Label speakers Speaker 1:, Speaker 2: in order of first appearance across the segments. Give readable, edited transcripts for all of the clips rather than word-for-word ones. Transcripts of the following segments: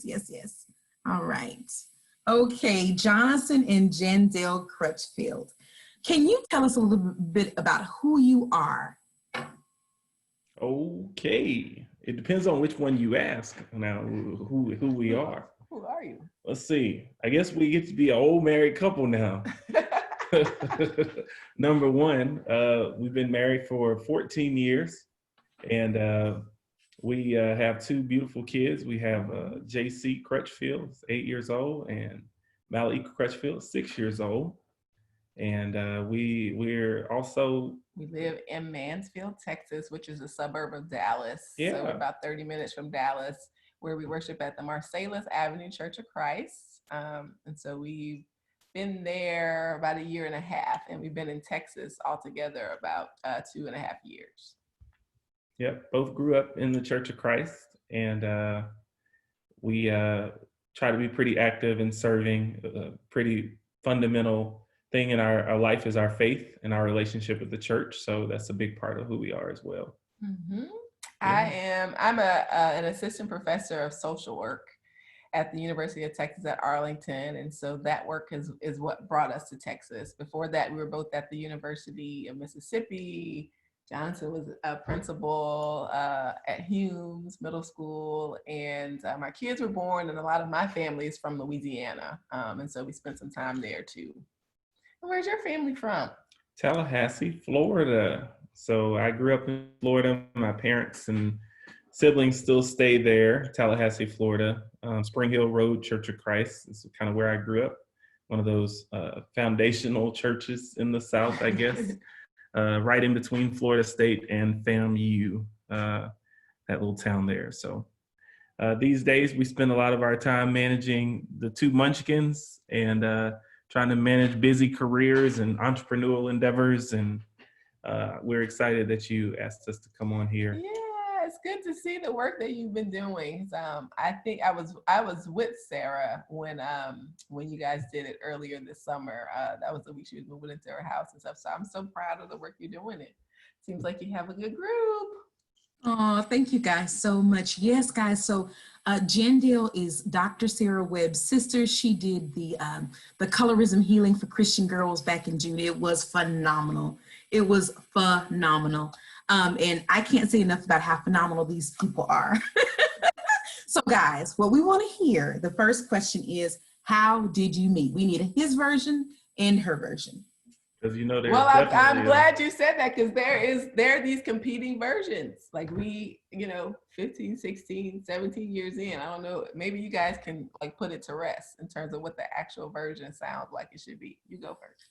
Speaker 1: Yes. All right. Okay, Jonathan and Jandale Crutchfield. Can you tell us a little bit about who you are?
Speaker 2: Okay. It depends on which one you ask now, who we are.
Speaker 3: Who are you?
Speaker 2: Let's see. I guess we get to be an old married couple now. Number one, we've been married for 14 years, and we have two beautiful kids. We have JC Crutchfield, 8 years old, and Malika Crutchfield, 6 years old. And we're also...
Speaker 3: We live in Mansfield, Texas, which is a suburb of Dallas.
Speaker 2: Yeah.
Speaker 3: So we're about 30 minutes from Dallas, where we worship at the Marsalis Avenue Church of Christ. And so we've been there about 1.5 years, and we've been in Texas altogether about 2.5 years.
Speaker 2: Yep, both grew up in the Church of Christ, and we try to be pretty active in serving. A pretty fundamental thing in our life is our faith and our relationship with the church. So that's a big part of who we are as well.
Speaker 3: Mm-hmm.
Speaker 2: Yeah.
Speaker 3: I'm an assistant professor of social work at the University of Texas at Arlington. And so that work is what brought us to Texas. Before that, we were both at the University of Mississippi. Jonathan was a principal at Humes Middle School, and my kids were born, and a lot of my family is from Louisiana. And so we spent some time there too. And where's your family from?
Speaker 2: Tallahassee, Florida. So I grew up in Florida. My parents and siblings still stay there, Tallahassee, Florida. Spring Hill Road Church of Christ is kind of where I grew up. One of those foundational churches in the South, I guess. Right in between Florida State and FAMU, that little town there. So these days we spend a lot of our time managing the two munchkins and trying to manage busy careers and entrepreneurial endeavors. And we're excited that you asked us to come on here.
Speaker 3: Yeah, it's good to see the work that you've been doing. I think I was with Sarah when you guys did it earlier this summer. That was the week she was moving into her house and stuff. So I'm so proud of the work you're doing. It seems like you have a good group.
Speaker 1: Oh, thank you guys so much. Yes, guys. So Jandale is Dr. Sarah Webb's sister. She did the colorism healing for Christian girls back in June. It was phenomenal. It was phenomenal. And I can't say enough about how phenomenal these people are. So guys, what we want to hear, the first question is, how did you meet? We need his version and her version.
Speaker 2: Because you know,
Speaker 3: well, I'm glad you said that, because there are these competing versions. Like 15, 16, 17 years in, I don't know, maybe you guys can like put it to rest in terms of what the actual version sounds like it should be. You go first.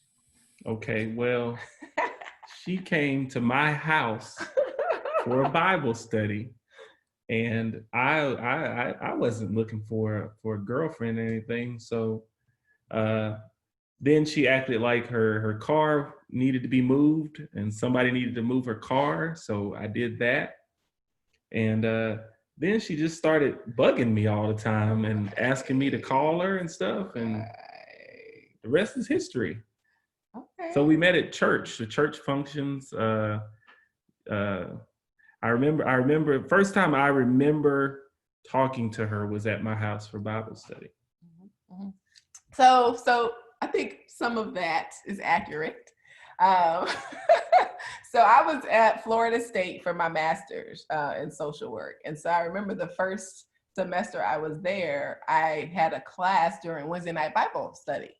Speaker 2: Okay, well, she came to my house for a Bible study, and I wasn't looking for a girlfriend or anything. So then she acted like her car needed to be moved and somebody needed to move her car. So I did that. And then she just started bugging me all the time and asking me to call her and stuff. And the rest is history.
Speaker 3: Okay.
Speaker 2: So we met at church, the church functions. I remember first time I remember talking to her was at my house for Bible study.
Speaker 3: Mm-hmm. So I think some of that is accurate. So I was at Florida State for my master's in social work. And so I remember the first semester I was there, I had a class during Wednesday night Bible study.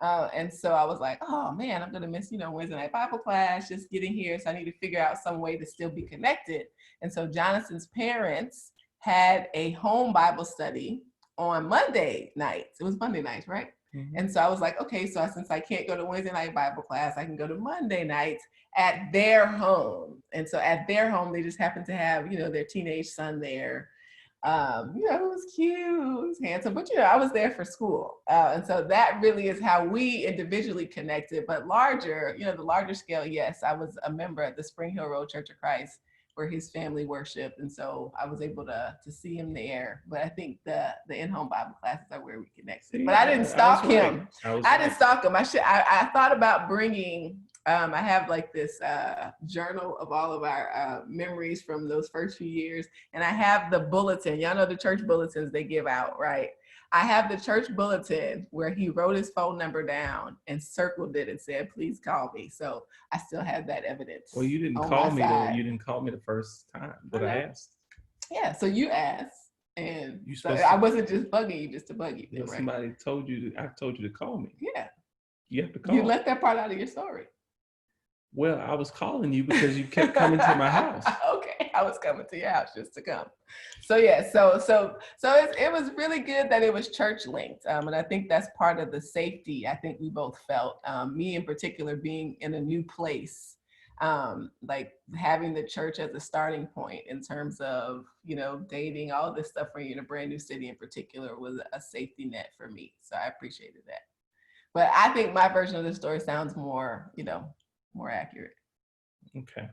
Speaker 3: And so I was like, oh man, I'm gonna miss, Wednesday night Bible class, just getting here. So I need to figure out some way to still be connected. And so Jonathan's parents had a home Bible study on Monday nights. It was Monday nights, right? Mm-hmm. And so I was like, okay, so since I can't go to Wednesday night Bible class, I can go to Monday nights at their home. And so at their home, they just happened to have, their teenage son there. It was cute, it was handsome, but I was there for school. And so that really is how we individually connected, but larger, the larger scale, yes, I was a member at the Spring Hill Road Church of Christ where his family worshiped. And so I was able to see him there. But I think the in-home Bible classes are where we connected. But I didn't stalk him. I didn't stalk him. I thought about bringing I have like this journal of all of our memories from those first few years. And I have the bulletin. Y'all know the church bulletins they give out, right? I have the church bulletin where he wrote his phone number down and circled it and said, please call me. So I still have that evidence.
Speaker 2: Well, you didn't
Speaker 3: on
Speaker 2: call
Speaker 3: my
Speaker 2: me though.
Speaker 3: side.
Speaker 2: You didn't call me the first time that I asked.
Speaker 3: Yeah, so you asked. And
Speaker 2: You
Speaker 3: so
Speaker 2: supposed
Speaker 3: I
Speaker 2: to-
Speaker 3: wasn't just bugging you just to bug you, then,
Speaker 2: Well,
Speaker 3: right?
Speaker 2: somebody told you. I told you to call me.
Speaker 3: Yeah,
Speaker 2: You have to call.
Speaker 3: you left that part out of your story.
Speaker 2: Well, I was calling you because you kept coming to my house.
Speaker 3: Okay, I was coming to your house just to come. So yeah, so it was really good that it was church linked, and I think that's part of the safety I think we both felt. Me in particular, being in a new place, like having the church as a starting point in terms of dating, all this stuff when you're in a brand new city in particular was a safety net for me. So I appreciated that. But I think my version of the story sounds more more accurate.
Speaker 2: Okay.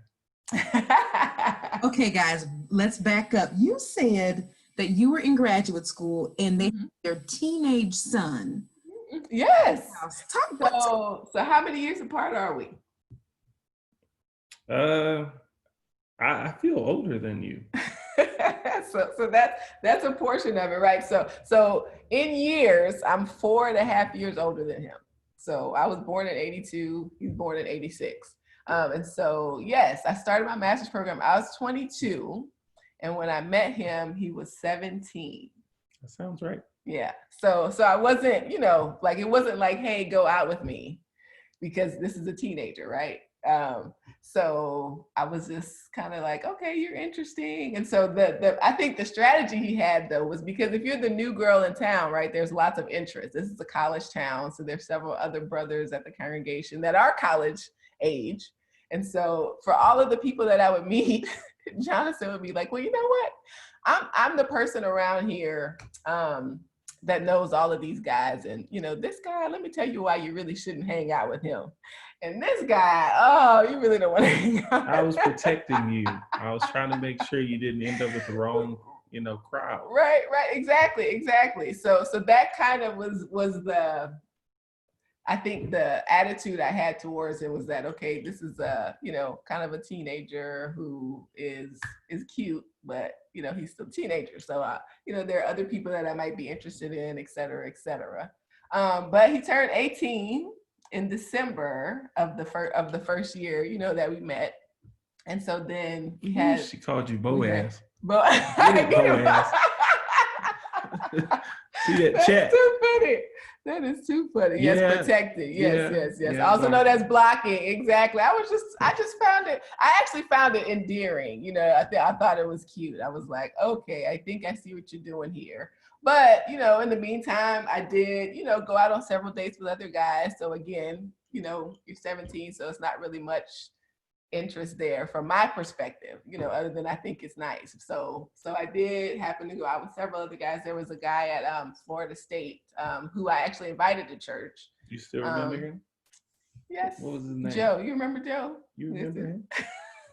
Speaker 1: Okay, guys, let's back up. You said that you were in graduate school and they had their teenage son.
Speaker 3: Yes.
Speaker 1: Talk
Speaker 3: So how many years apart are we?
Speaker 2: I feel older than you.
Speaker 3: so that's a portion of it, right? So in years, I'm 4.5 years older than him. So I was born in 82, he was born in 86. And so, yes, I started my master's program. I was 22. And when I met him, he was 17.
Speaker 2: That sounds right.
Speaker 3: Yeah. So I wasn't, like, it wasn't like, hey, go out with me because this is a teenager, right? So I was just kind of like, okay, you're interesting. And so I think the strategy he had though was because if you're the new girl in town, right, there's lots of interest. This is a college town. So there's several other brothers at the congregation that are college age. And so for all of the people that I would meet, Jonathan would be like, well, you know what? I'm the person around here that knows all of these guys. And, this guy, let me tell you why you really shouldn't hang out with him. And this guy, oh, you really don't want to hang out.
Speaker 2: I was protecting you. I was trying to make sure you didn't end up with the wrong, crowd.
Speaker 3: Right, exactly. So that kind of was the, I think the attitude I had towards it was that, okay, this is a, kind of a teenager who is cute, but, he's still a teenager. So, there are other people that I might be interested in, et cetera, et cetera. But he turned 18 in December of the first year, that we met. And so then we had.
Speaker 2: She called you Boaz.
Speaker 3: Boaz.
Speaker 2: See that chat?
Speaker 3: Too funny. That is too funny. Yes,
Speaker 2: Yeah.
Speaker 3: protected. Yes.
Speaker 2: Yeah,
Speaker 3: I also know that's blocking. Exactly. I just found it. I actually found it endearing. I thought it was cute. I was like, okay, I think I see what you're doing here. But, in the meantime, I did, go out on several dates with other guys. So again, you're 17, so it's not really much interest there from my perspective, other than I think it's nice. So I did happen to go out with several other guys. There was a guy at Florida State who I actually invited to church.
Speaker 2: You still remember him?
Speaker 3: Yes.
Speaker 2: What was his name?
Speaker 3: Joe. You remember Joe?
Speaker 2: You remember him?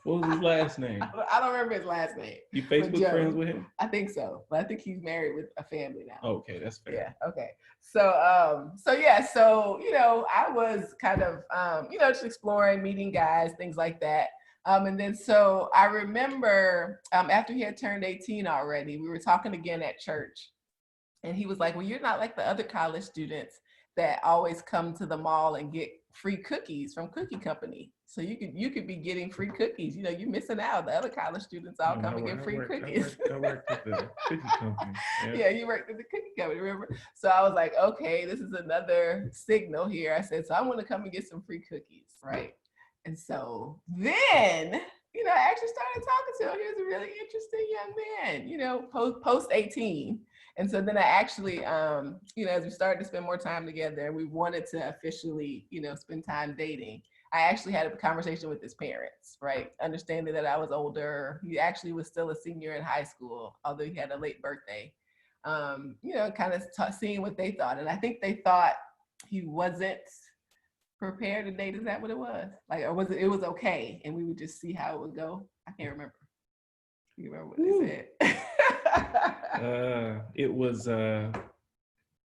Speaker 2: What was his last name?
Speaker 3: I don't remember his last name.
Speaker 2: You Facebook friends with him?
Speaker 3: I think so, but I think he's married with a family now.
Speaker 2: Okay, that's fair.
Speaker 3: Yeah. Okay. So I was kind of just exploring, meeting guys, things like that. And then so I remember after he had turned 18 already, we were talking again at church, and he was like, "Well, you're not like the other college students that always come to the mall and get free cookies from Cookie Company. So you could be getting free cookies. You're missing out. The other college students all come and get free cookies."
Speaker 2: I worked at the cookie company.
Speaker 3: Yeah, you worked at the cookie company, remember? So I was like, okay, this is another signal here. I said, so I want to come and get some free cookies, right? And so then, I actually started talking to him. He was a really interesting young man, post 18. And so then I actually, as we started to spend more time together and we wanted to officially, spend time dating, I actually had a conversation with his parents, right? Understanding that I was older. He actually was still a senior in high school, although he had a late birthday. Kind of seeing what they thought. And I think they thought he wasn't prepared to date. Is that what it was? Like, or was it was okay and we would just see how it would go? I can't remember. You remember what they said?
Speaker 2: It was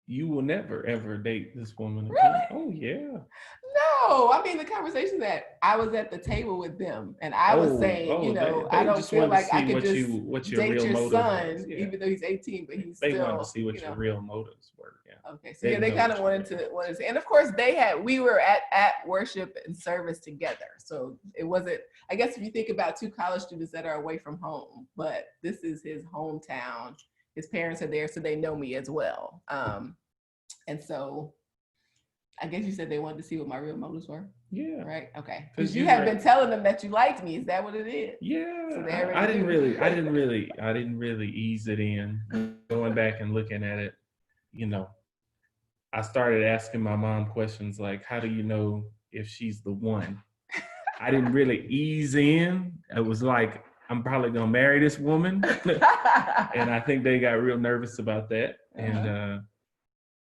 Speaker 2: you will never ever date this woman again.
Speaker 3: Really?
Speaker 2: Oh yeah.
Speaker 3: No, I mean the conversation that I was at the table with them, and I was saying, I don't
Speaker 2: just
Speaker 3: feel
Speaker 2: wanted to
Speaker 3: like I
Speaker 2: see
Speaker 3: could just
Speaker 2: what your
Speaker 3: date
Speaker 2: real
Speaker 3: your
Speaker 2: motive was.
Speaker 3: son,
Speaker 2: Yeah.
Speaker 3: even though he's 18, but he's
Speaker 2: They wanted to
Speaker 3: still,
Speaker 2: see what your real motives were. Yeah.
Speaker 3: Okay, so they kind of wanted to, and of course we were at worship and service together. So it wasn't, I guess if you think about two college students that are away from home, but this is his hometown. His parents are there, so they know me as well. And so I guess you said they wanted to see what my real motives were.
Speaker 2: Yeah.
Speaker 3: Right. Okay. Because you have been telling them that you liked me. Is that what it is?
Speaker 2: Yeah.
Speaker 3: So
Speaker 2: I didn't really ease it in. Going back and looking at it, I started asking my mom questions like, how do you know if she's the one? I didn't really ease in. It was like, I'm probably gonna marry this woman. And I think they got real nervous about that.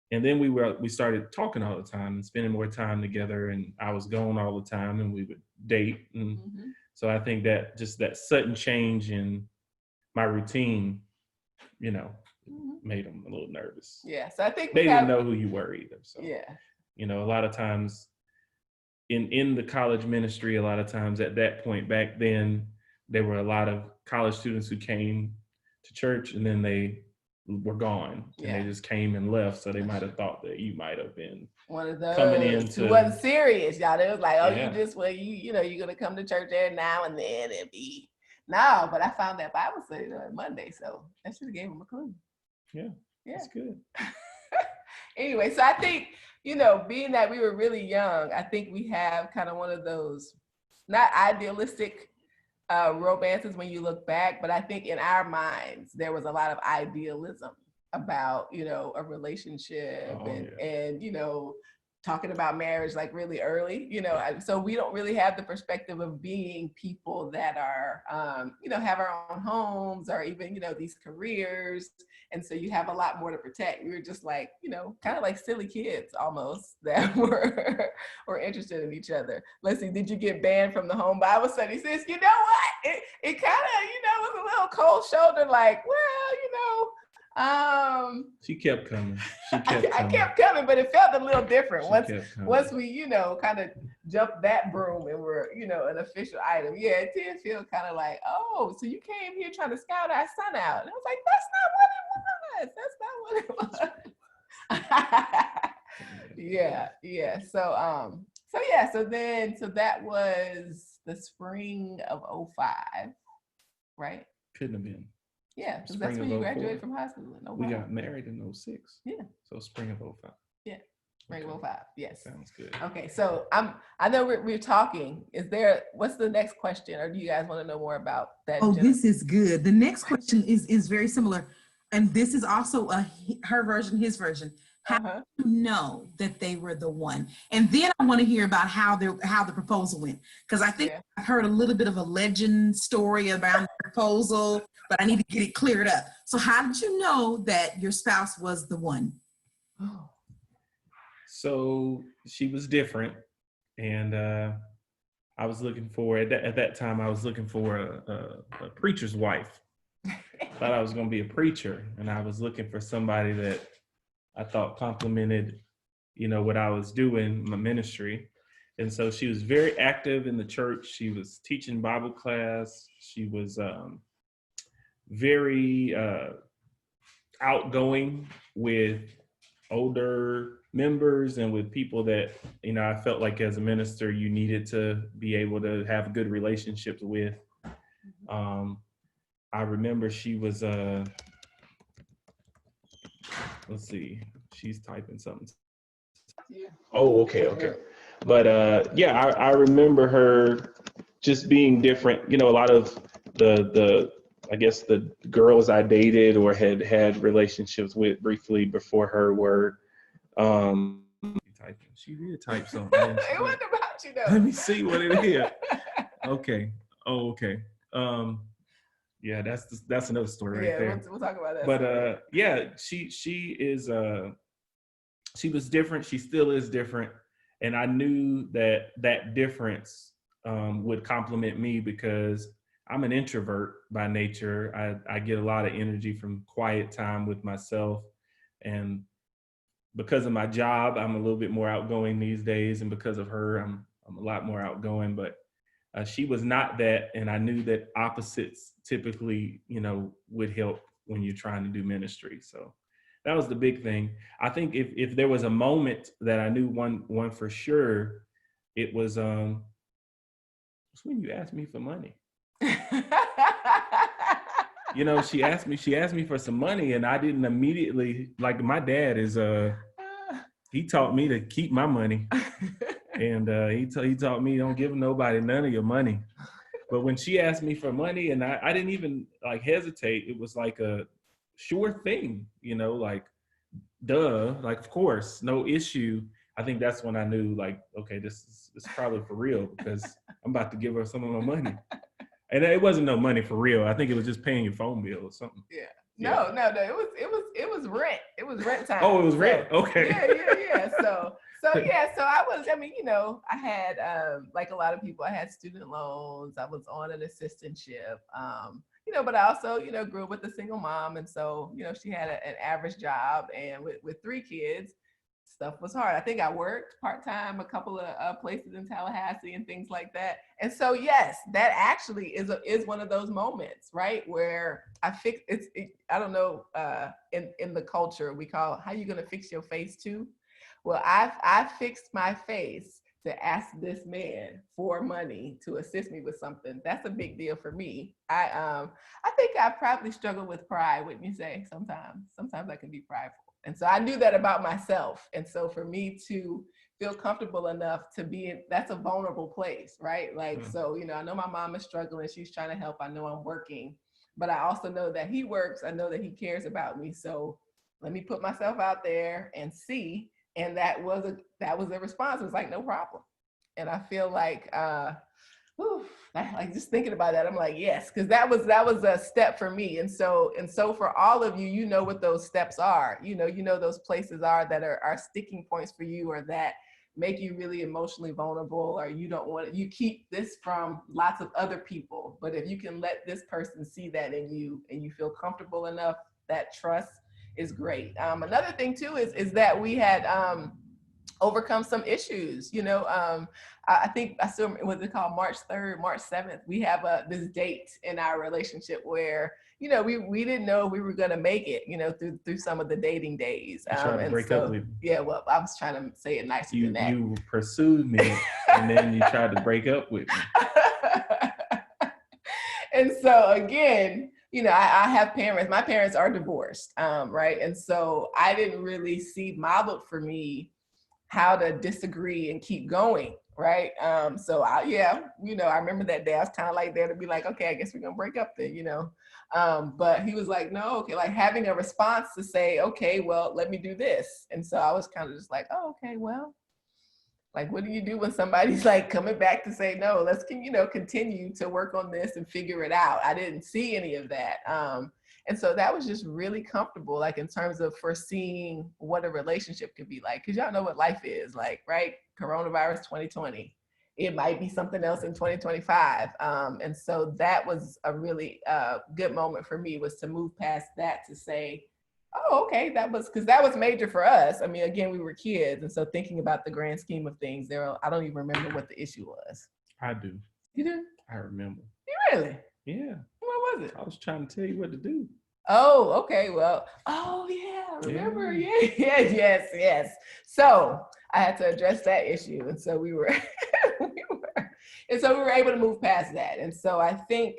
Speaker 2: And then we started talking all the time and spending more time together, and I was gone all the time and we would date. And so I think that just that sudden change in my routine, made them a little nervous.
Speaker 3: Yeah. So I think
Speaker 2: they didn't know who you were either. So
Speaker 3: yeah.
Speaker 2: A lot of times in the college ministry, a lot of times at that point back then, there were a lot of college students who came to church and then they were gone and they just came and left. So they might have thought that you might have been
Speaker 3: one of those
Speaker 2: coming in
Speaker 3: who wasn't serious, y'all. It was like, oh, you just you're gonna come to church every now and then and be no. But I found that Bible study on Monday, so I should have gave him a clue.
Speaker 2: Yeah, that's good.
Speaker 3: Anyway, so I think being that we were really young, I think we have kind of one of those not idealistic romances when you look back, but I think in our minds there was a lot of idealism about a relationship and talking about marriage like really early, so we don't really have the perspective of being people that are have our own homes or even these careers, and so you have a lot more to protect. We were just like kind of like silly kids almost that were interested in each other. Let's see, did you get banned from the home Bible study? Sis, you know what, it kind of was a little cold shoulder, like, well,
Speaker 2: she kept coming.
Speaker 3: I kept coming, but it felt a little different once we, kind of jumped that broom and were, an official item. Yeah, it did feel kind of like, oh, so you came here trying to scout our son out. And I was like, that's not what it was. Yeah. So that was the spring of 2005, right?
Speaker 2: Couldn't have been.
Speaker 3: Yeah, because that's when you graduated from high school.
Speaker 2: We got married in 2006.
Speaker 3: Yeah.
Speaker 2: So spring of 2005.
Speaker 3: Yeah, spring of 2005. Yes.
Speaker 2: Sounds good.
Speaker 3: Okay, so I know we're talking. What's the next question, or do you guys want to know more about that?
Speaker 1: Oh, this is good. The next question is very similar, and this is also her version, his version. How do you know that they were the one? And then I want to hear about how the proposal went, because I think I've heard a little bit of a legend story about the proposal, but I need to get it cleared up. So how did you know that your spouse was the one?
Speaker 2: So she was different, and I was looking for at that time I was looking for a preacher's wife. Thought I was going to be a preacher, and I was looking for somebody that I thought complimented, what I was doing, my ministry. And so she was very active in the church. She was teaching Bible class. She was very outgoing with older members and with people that, I felt like as a minister, you needed to be able to have good relationships with. I remember she was, let's see, she's typing something.
Speaker 3: Yeah.
Speaker 2: Oh, okay. But I remember her just being different. A lot of the I guess the girls I dated or had relationships with briefly before her were typing. She did type something.
Speaker 3: It wasn't about you though.
Speaker 2: Let me see what it is. Okay. Oh, okay. Yeah, that's another story right there.
Speaker 3: We'll talk about that.
Speaker 2: But she was different. She still is different, and I knew that difference would complement me because I'm an introvert by nature. I get a lot of energy from quiet time with myself, and because of my job, I'm a little bit more outgoing these days, and because of her, I'm a lot more outgoing. But she was not that, and I knew that opposites typically, would help when you're trying to do ministry. So that was the big thing. I think if there was a moment that I knew one for sure, it was when you asked me for money. She asked me for some money, and I didn't immediately, like, my dad is he taught me to keep my money. And he taught me, don't give nobody none of your money. But when she asked me for money, and I didn't even like hesitate, it was like a sure thing, like, duh, like, of course, no issue. I think that's when I knew, like, okay, this is probably for real, because I'm about to give her some of my money. And it wasn't no money for real. I think it was just paying your phone bill or something.
Speaker 3: Yeah. No. It was rent. It was rent time.
Speaker 2: Oh, it was rent. Okay.
Speaker 3: Yeah. So I was, I had, like a lot of people, I had student loans. I was on an assistantship, but I also, grew up with a single mom. And so, she had an average job, and with 3 kids, stuff was hard. I think I worked part-time a couple of places in Tallahassee and things like that. And so, yes, that actually is one of those moments, right? Where I fix I don't know, in the culture, we call, how you going to fix your face too? Well, I fixed my face to ask this man for money to assist me with something. That's a big deal for me. I think I probably struggle with pride, wouldn't you say? Sometimes I can be prideful. And so I knew that about myself. And so for me to feel comfortable enough to that's a vulnerable place, right? Like, so, I know my mom is struggling. She's trying to help. I know I'm working, but I also know that he works. I know that he cares about me. So let me put myself out there and see. And that was a response. It was like, no problem. And I feel like, like just thinking about that, I'm like, yes, because that was a step for me. And so for all of you, what those steps are, those places are that are sticking points for you, or that make you really emotionally vulnerable, or you keep this from lots of other people. But if you can let this person see that in you, and you feel comfortable enough, that trust is great. Another thing too is that we had overcome some issues. I think I still, what's it called, March 3rd, March 7th, we have this date in our relationship where, we didn't know we were going to make it, through some of the dating days.
Speaker 2: You tried to break up with me.
Speaker 3: Yeah, well, I was trying to say it nicer than that.
Speaker 2: You pursued me, and then you tried to break up with me.
Speaker 3: And so again, I have parents, my parents are divorced, right? And so I didn't really see modeled for me how to disagree and keep going, right? So I remember that day I was kind of like there to be like, okay, I guess we're gonna break up then, but he was like, no, okay, like having a response to say, okay, well, let me do this. And so I was kind of just like, oh, okay, well, like, what do you do when somebody's like coming back to say, no, let's, continue to work on this and figure it out. I didn't see any of that. And so that was just really comfortable, like in terms of foreseeing what a relationship could be like. Cause y'all know what life is like, right? Coronavirus 2020. It might be something else in 2025. And so that was a really good moment for me, was to move past that to say, oh, okay, because that was major for us. I mean, again, we were kids. And so thinking about the grand scheme of things, I don't even remember what the issue was.
Speaker 2: I do.
Speaker 3: You do?
Speaker 2: I remember.
Speaker 3: You really?
Speaker 2: Yeah.
Speaker 3: What was it?
Speaker 2: I was trying to tell you what to do.
Speaker 3: Oh, okay. Well, oh yeah, remember? Yeah. Yes. So I had to address that issue. And so we were able to move past that. And so I think,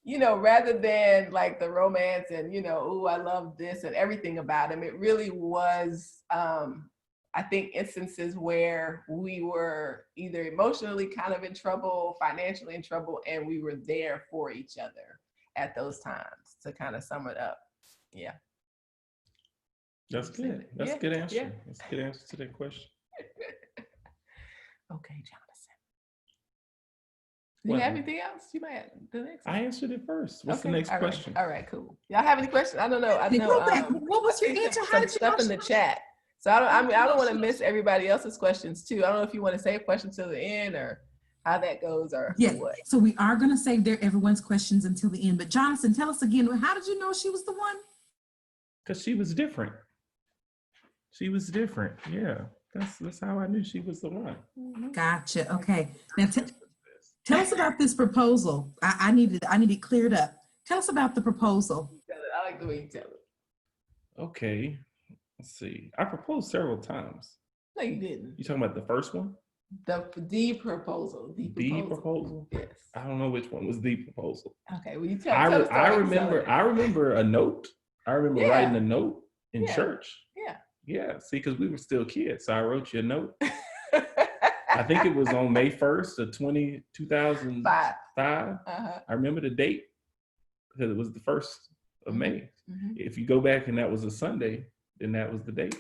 Speaker 3: rather than like the romance and, oh, I love this and everything about him, it really was, I think, instances where we were either emotionally kind of in trouble, financially in trouble, and we were there for each other at those times, to kind of sum it up. Yeah.
Speaker 2: That's good. That's a good answer.
Speaker 3: Yeah.
Speaker 2: That's a good answer to that question.
Speaker 3: Okay, Jonathan. Do you have anything else? You might have the next one.
Speaker 2: I answered it first. What's the next question?
Speaker 3: All right, cool. Y'all have any questions? I don't know.
Speaker 1: What was your answer? How did you
Speaker 3: stuff in the chat? So I don't want to miss everybody else's questions too. I don't know if you want to save questions till the end or how that goes, or what.
Speaker 1: So we are going to save everyone's questions until the end. But Jonathan, tell us again, how did you know she was the one?
Speaker 2: Because she was different. She was different. Yeah. That's how I knew she was the one.
Speaker 1: Gotcha. Okay. Now tell us about this proposal. I need it cleared up. Tell us about the proposal.
Speaker 3: I like the way you tell it.
Speaker 2: Okay. Let's see. I proposed several times.
Speaker 3: No, you didn't.
Speaker 2: You talking about the first one?
Speaker 3: The proposal.
Speaker 2: The proposal?
Speaker 3: Yes.
Speaker 2: I don't know which one was the proposal.
Speaker 3: Okay. Well, you tell.
Speaker 2: I remember a note. I remember writing a note in church.
Speaker 3: Yeah.
Speaker 2: Yeah. See, because we were still kids, so I wrote you a note. I think it was on May 1st of 2005. I remember the date because it was the 1st of May.
Speaker 3: Mm-hmm.
Speaker 2: If you go back and that was a Sunday, then that was the date.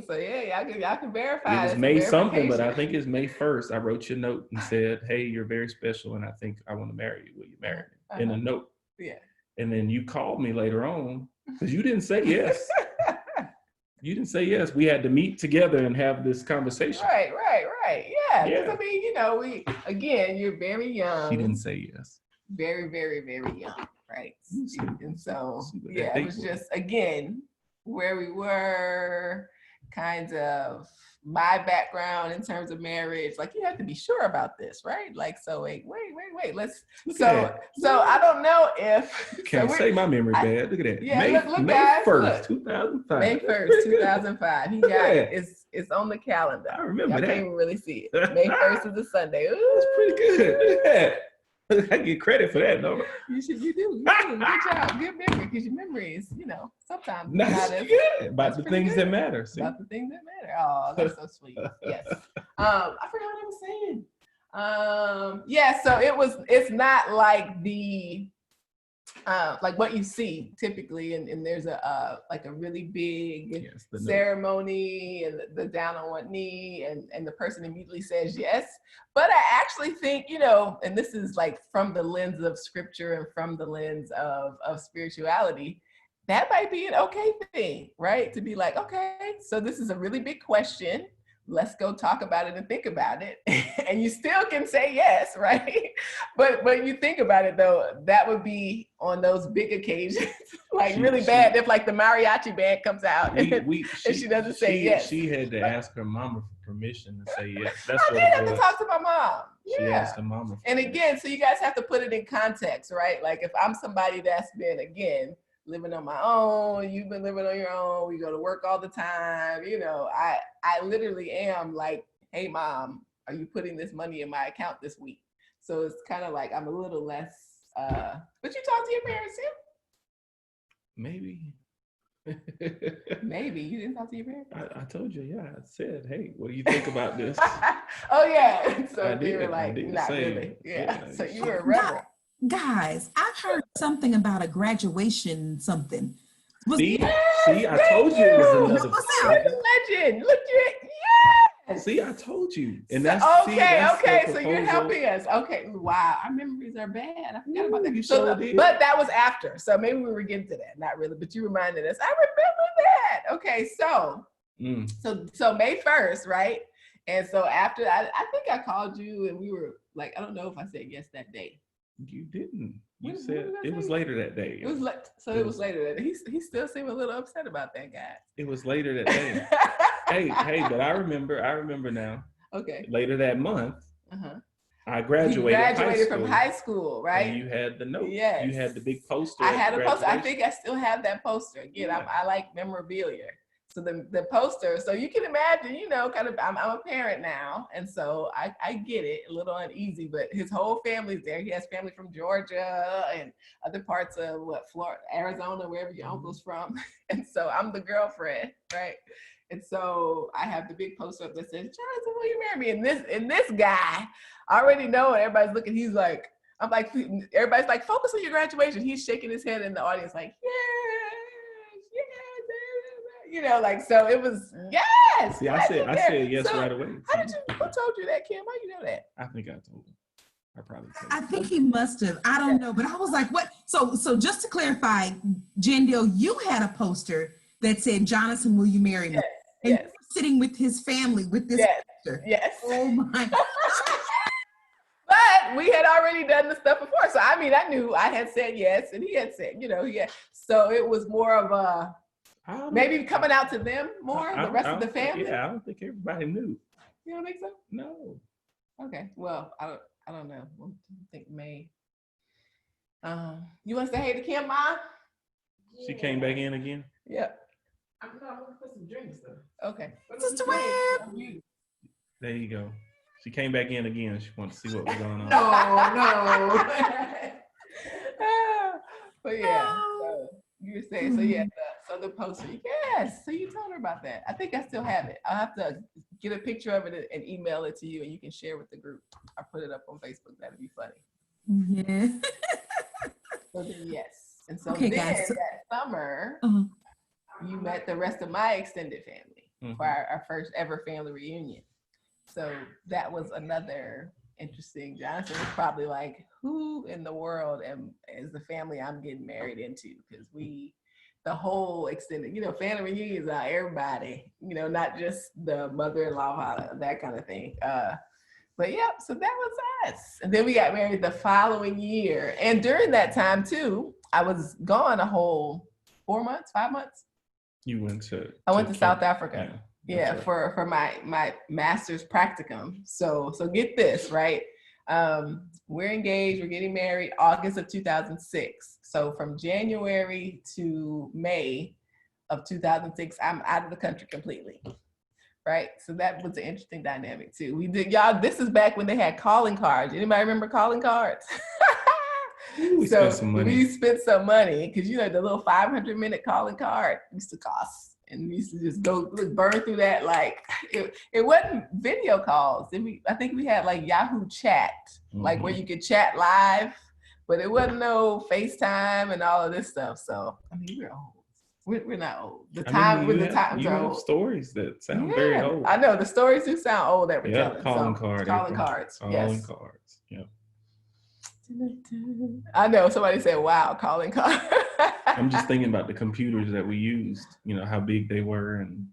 Speaker 3: So yeah, y'all can verify.
Speaker 2: It was May something, but I think it's May 1st. I wrote you a note and said, "Hey, you're very special, and I think I want to marry you. Will you marry me?" In a note.
Speaker 3: Yeah.
Speaker 2: And then you called me later on because you didn't say yes. You didn't say yes. We had to meet together and have this conversation.
Speaker 3: Right. Yeah. Because I mean, you're very young.
Speaker 2: She didn't say yes.
Speaker 3: Very, very, very young, right? And so, yeah, it was just, again, where we were, kind of my background in terms of marriage. Like, you have to be sure about this, right? Like, so wait. Let's. So I don't know if.
Speaker 2: Can't say my memory bad. Look at that.
Speaker 3: Yeah,
Speaker 2: May
Speaker 3: guys,
Speaker 2: 1st, 2005.
Speaker 3: May 1st, 2005. He got it. It's on the calendar.
Speaker 2: I remember that.
Speaker 3: Can't even really see it. May 1st is a Sunday. Ooh.
Speaker 2: That's pretty good. Look at that. I get credit for that, no?
Speaker 3: You do. Good job. Good memory, because your memory is, sometimes
Speaker 2: not as good about the things that matter. See?
Speaker 3: About the things that matter. Oh, that's so sweet. Yes. I forgot what I was saying. Yeah. So it's not like the like what you see typically, and there's a like a really big ceremony and the down on one knee, and the person immediately says yes. But I actually think, and this is like from the lens of scripture and from the lens of spirituality, that might be an okay thing, right? To be like, okay, so this is a really big question. Let's go talk about it and think about it. And you still can say yes, right? But when you think about it though, that would be on those big occasions, like really bad if like the mariachi band comes out and she doesn't say yes.
Speaker 2: She had to ask her mama for permission to say yes. That's
Speaker 3: I did have to talk to my mom.
Speaker 2: She asked her mama.
Speaker 3: And again, so you guys have to put it in context, right? Like if I'm somebody that's been, again, living on my own, you've been living on your own, we go to work all the time, I literally am like, hey mom, are you putting this money in my account this week? So it's kind of like I'm a little less but you talk to your parents too?
Speaker 2: Maybe.
Speaker 3: Maybe you didn't talk to your parents?
Speaker 2: I told you, yeah. I said, hey, what do you think about this?
Speaker 3: Oh yeah. So
Speaker 2: they
Speaker 3: were like, not really. Yeah. So you were a rebel.
Speaker 1: Guys, I've heard something about a graduation something.
Speaker 2: See, I told you it was another.
Speaker 3: Legend. Look at yes.
Speaker 2: See, I told you, and that's
Speaker 3: okay. So you're helping us. Okay, wow, our memories are bad. I forgot about that. But that was after, so maybe we were getting to that. Not really, but you reminded us. I remember that. Okay, so May 1st, right? And so after I think I called you, and we were like, I don't know if I said yes that day.
Speaker 2: You didn't. You said it was later that day.
Speaker 3: It was it was later that day. He still seemed a little upset about that, guy.
Speaker 2: It was later that day. hey, but I remember now.
Speaker 3: Okay.
Speaker 2: Later that month, I
Speaker 3: graduated. You graduated from high school, right?
Speaker 2: And you had the note.
Speaker 3: Yes.
Speaker 2: You had the big poster.
Speaker 3: I had a poster. I think I still have that poster. Again, I like memorabilia. So the poster, so you can imagine, kind of, I'm a parent now. And so I get it, a little uneasy, but his whole family's there. He has family from Georgia and other parts of Florida, Arizona, wherever your uncle's from. And so I'm the girlfriend, right? And so I have the big poster up that says, Jonathan, will you marry me? And this guy, I already know, and everybody's looking, he's like, everybody's like, focus on your graduation. He's shaking his head in the audience like, so it was yes.
Speaker 2: See, I said yes right away.
Speaker 3: Who told you that, Kim? How you know that?
Speaker 2: I think I told him. I probably told him.
Speaker 1: I think he must have. I don't know, but I was like, what? So just to clarify, Jandil, you had a poster that said, Jonathan, will you marry me?
Speaker 3: Yes.
Speaker 1: And you were sitting with his family with this poster.
Speaker 3: Yes.
Speaker 1: Oh my.
Speaker 3: But we had already done the stuff before. So I knew I had said yes, and he had said, so it was more of a Maybe coming out to them more, the rest of the family?
Speaker 2: Yeah, I don't think everybody knew.
Speaker 3: You don't think so?
Speaker 2: No.
Speaker 3: Okay, well, I don't know. I think May. You want to say hey to Kim, Ma?
Speaker 2: She came back in again?
Speaker 3: Yep. I'm looking for some drinks though. Okay.
Speaker 1: Sister Webb.
Speaker 2: There you go. She came back in again. She wanted to see what was going on.
Speaker 3: No. But yeah, so you were saying, so yeah, so the poster, yes. So you told her about that. I think I still have it. I'll have to get a picture of it and email it to you, and you can share with the group. I put it up on Facebook. That'd be funny.
Speaker 1: Yeah.
Speaker 3: So then, yes. And so
Speaker 1: Okay,
Speaker 3: then
Speaker 1: guys.
Speaker 3: that summer, you met the rest of my extended family for our first ever family reunion. So that was another interesting. Jonathan was probably like, who in the world is the family I'm getting married into? Because the whole extended, family reunions are everybody, not just the mother-in-law, that kind of thing. But yeah, so that was us. And then we got married the following year. And during that time too, I was gone a whole 4 months, 5 months.
Speaker 2: You went to?
Speaker 3: I went to South Africa. Yeah,
Speaker 2: right.
Speaker 3: for my master's practicum. So get this, right? We're engaged, we're getting married August of 2006. So from January to May of 2006, I'm out of the country completely. Right? So that was an interesting dynamic too. We did, y'all, this is back when they had calling cards. Anybody remember calling cards?
Speaker 2: We spent some money.
Speaker 3: We spent some money because the little 500-minute calling card used to cost. And we used to just go burn through that. Like it wasn't video calls. I think we had like Yahoo Chat, like where you could chat live, but it wasn't no FaceTime and all of this stuff. So I mean, we're old. We're not old. You
Speaker 2: have stories that sound very old.
Speaker 3: I know the stories do sound old that we're telling.
Speaker 2: Calling cards.
Speaker 3: Calling
Speaker 2: cards. Yep.
Speaker 3: I know somebody said, "Wow, calling cards."
Speaker 2: I'm just thinking about the computers that we used. How big they were and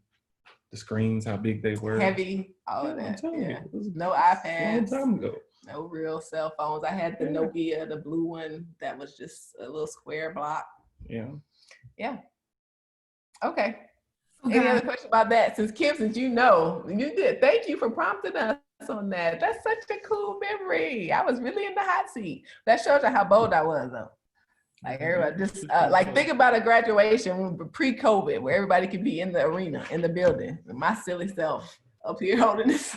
Speaker 2: the screens, how big they were.
Speaker 3: Heavy, all of that. Yeah. No
Speaker 2: A long
Speaker 3: iPads.
Speaker 2: time ago.
Speaker 3: No real cell phones. I had the Nokia, the blue one that was just a little square block.
Speaker 2: Yeah.
Speaker 3: Yeah. Okay. Any other question about that? Since you did. Thank you for prompting us on that. That's such a cool memory. I was really in the hot seat. That shows you how bold I was, though. Like everybody just think about a graduation pre-COVID where everybody could be in the arena, in the building. My silly self up here holding this.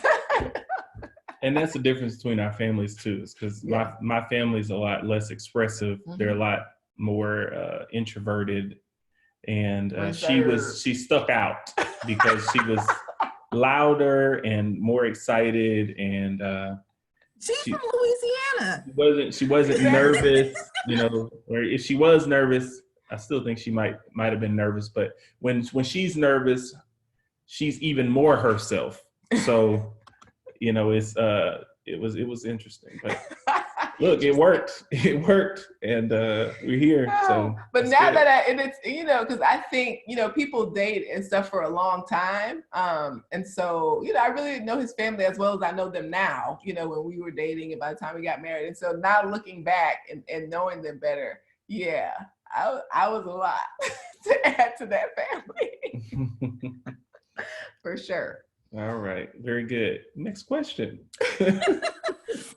Speaker 2: And that's the difference between our families too, is because my family's a lot less expressive. They're a lot more introverted. And she stuck out because she was louder and more excited, and
Speaker 1: she's from Louisiana.
Speaker 2: She wasn't nervous, or if she was nervous, I still think she might have been nervous, but when she's nervous, she's even more herself. So, it was interesting, but look, it worked. And we're here. So,
Speaker 3: but now that it's because I think people date and stuff for a long time, and so I really didn't know his family as well as I know them now. When we were dating, and by the time we got married, and so now looking back and knowing them better, I was a lot to add to that family for sure.
Speaker 2: All right, very good. Next question.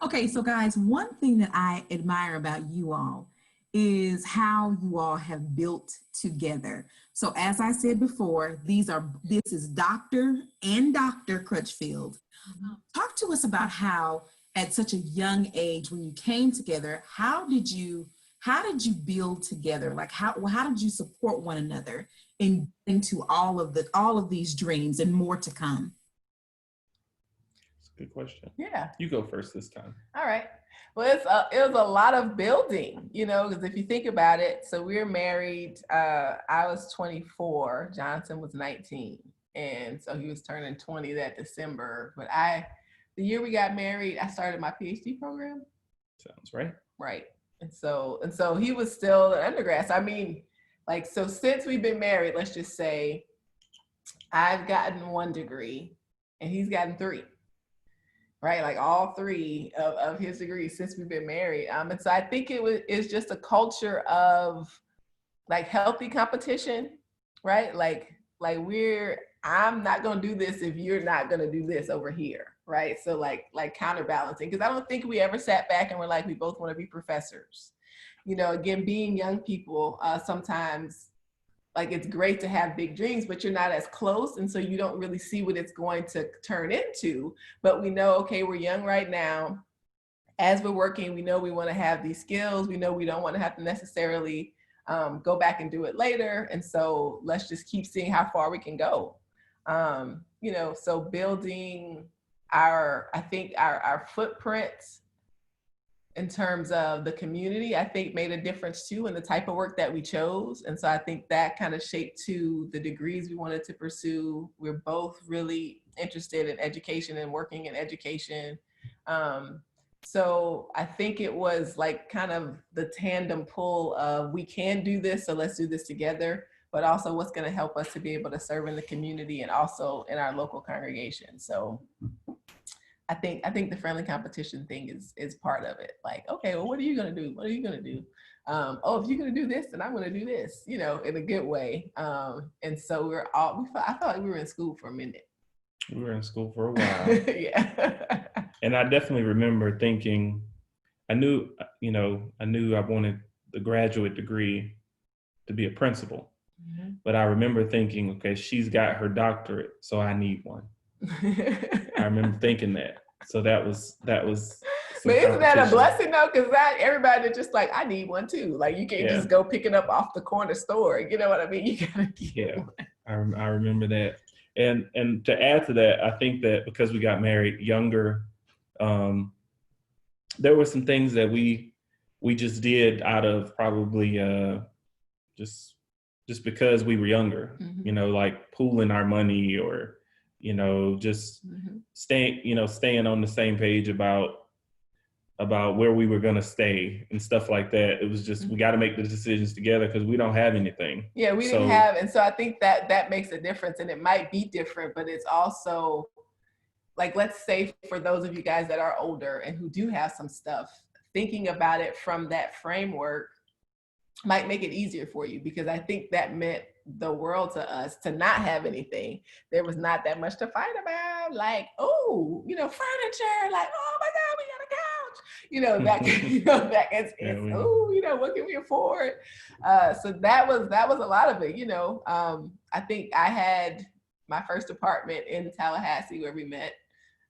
Speaker 1: Okay, so guys, one thing that I admire about you all is how you all have built together. So as I said before, this is Dr. Crutchfield. Talk to us about how at such a young age, when you came together, how did you build together? Like how did you support one another into all of these dreams and more to come?
Speaker 2: Good question.
Speaker 3: Yeah.
Speaker 2: You go first this time.
Speaker 3: All right. Well, it was a lot of building, because if you think about it, so we were married, I was 24, Jonathan was 19. And so he was turning 20 that December. But the year we got married, I started my PhD program.
Speaker 2: Sounds right.
Speaker 3: Right. And so he was still an undergrad. So, I mean, so since we've been married, let's just say I've gotten 1 degree and he's gotten 3. Right, like all 3 of his degrees since we've been married. And so I think it's just a culture of like healthy competition, right? I'm not gonna do this if you're not gonna do this over here, right? So like counterbalancing, because I don't think we ever sat back and were like, we both want to be professors. Again, being young people, sometimes like it's great to have big dreams, but you're not as close, and so you don't really see what it's going to turn into. But we know, okay, we're young right now. As we're working, we know we want to have these skills. We know we don't want to have to necessarily go back and do it later. And so let's just keep seeing how far we can go. So building I think our footprint in terms of the community, I think made a difference too in the type of work that we chose. And so I think that kind of shaped to the degrees we wanted to pursue. We're both really interested in education and working in education. So I think it was like kind of the tandem pull of we can do this, so let's do this together, but also what's going to help us to be able to serve in the community and also in our local congregation. So I think the friendly competition thing is part of it. Like, okay, well, what are you going to do? What are you going to do? If you're going to do this, then I'm going to do this, in a good way. And so I felt like we were in school for a minute.
Speaker 2: We were in school for a while.
Speaker 3: Yeah.
Speaker 2: And I definitely remember thinking, I knew I wanted the graduate degree to be a principal. Mm-hmm. But I remember thinking, okay, she's got her doctorate, so I need one. I remember thinking that. So that was. But
Speaker 3: isn't that a blessing though? Because everybody just like, I need one too. Like you can't just go pick it up off the corner store. You know what I mean? You gotta get one.
Speaker 2: I remember that. And to add to that, I think that because we got married younger, there were some things that we just did out of probably just because we were younger, mm-hmm. Like pooling our money or, just mm-hmm. staying on the same page about where we were going to stay and stuff like that. It was just, mm-hmm. we got to make the decisions together because we don't have anything.
Speaker 3: Yeah, we didn't have. And so I think that makes a difference, and it might be different, but it's also like, let's say for those of you guys that are older and who do have some stuff, thinking about it from that framework might make it easier for you, because I think that meant the world to us to not have anything. There was not that much to fight about, like, oh, furniture, like, oh my God, we got a couch, back what can we afford? So that was a lot of it, I think I had my first apartment in Tallahassee where we met.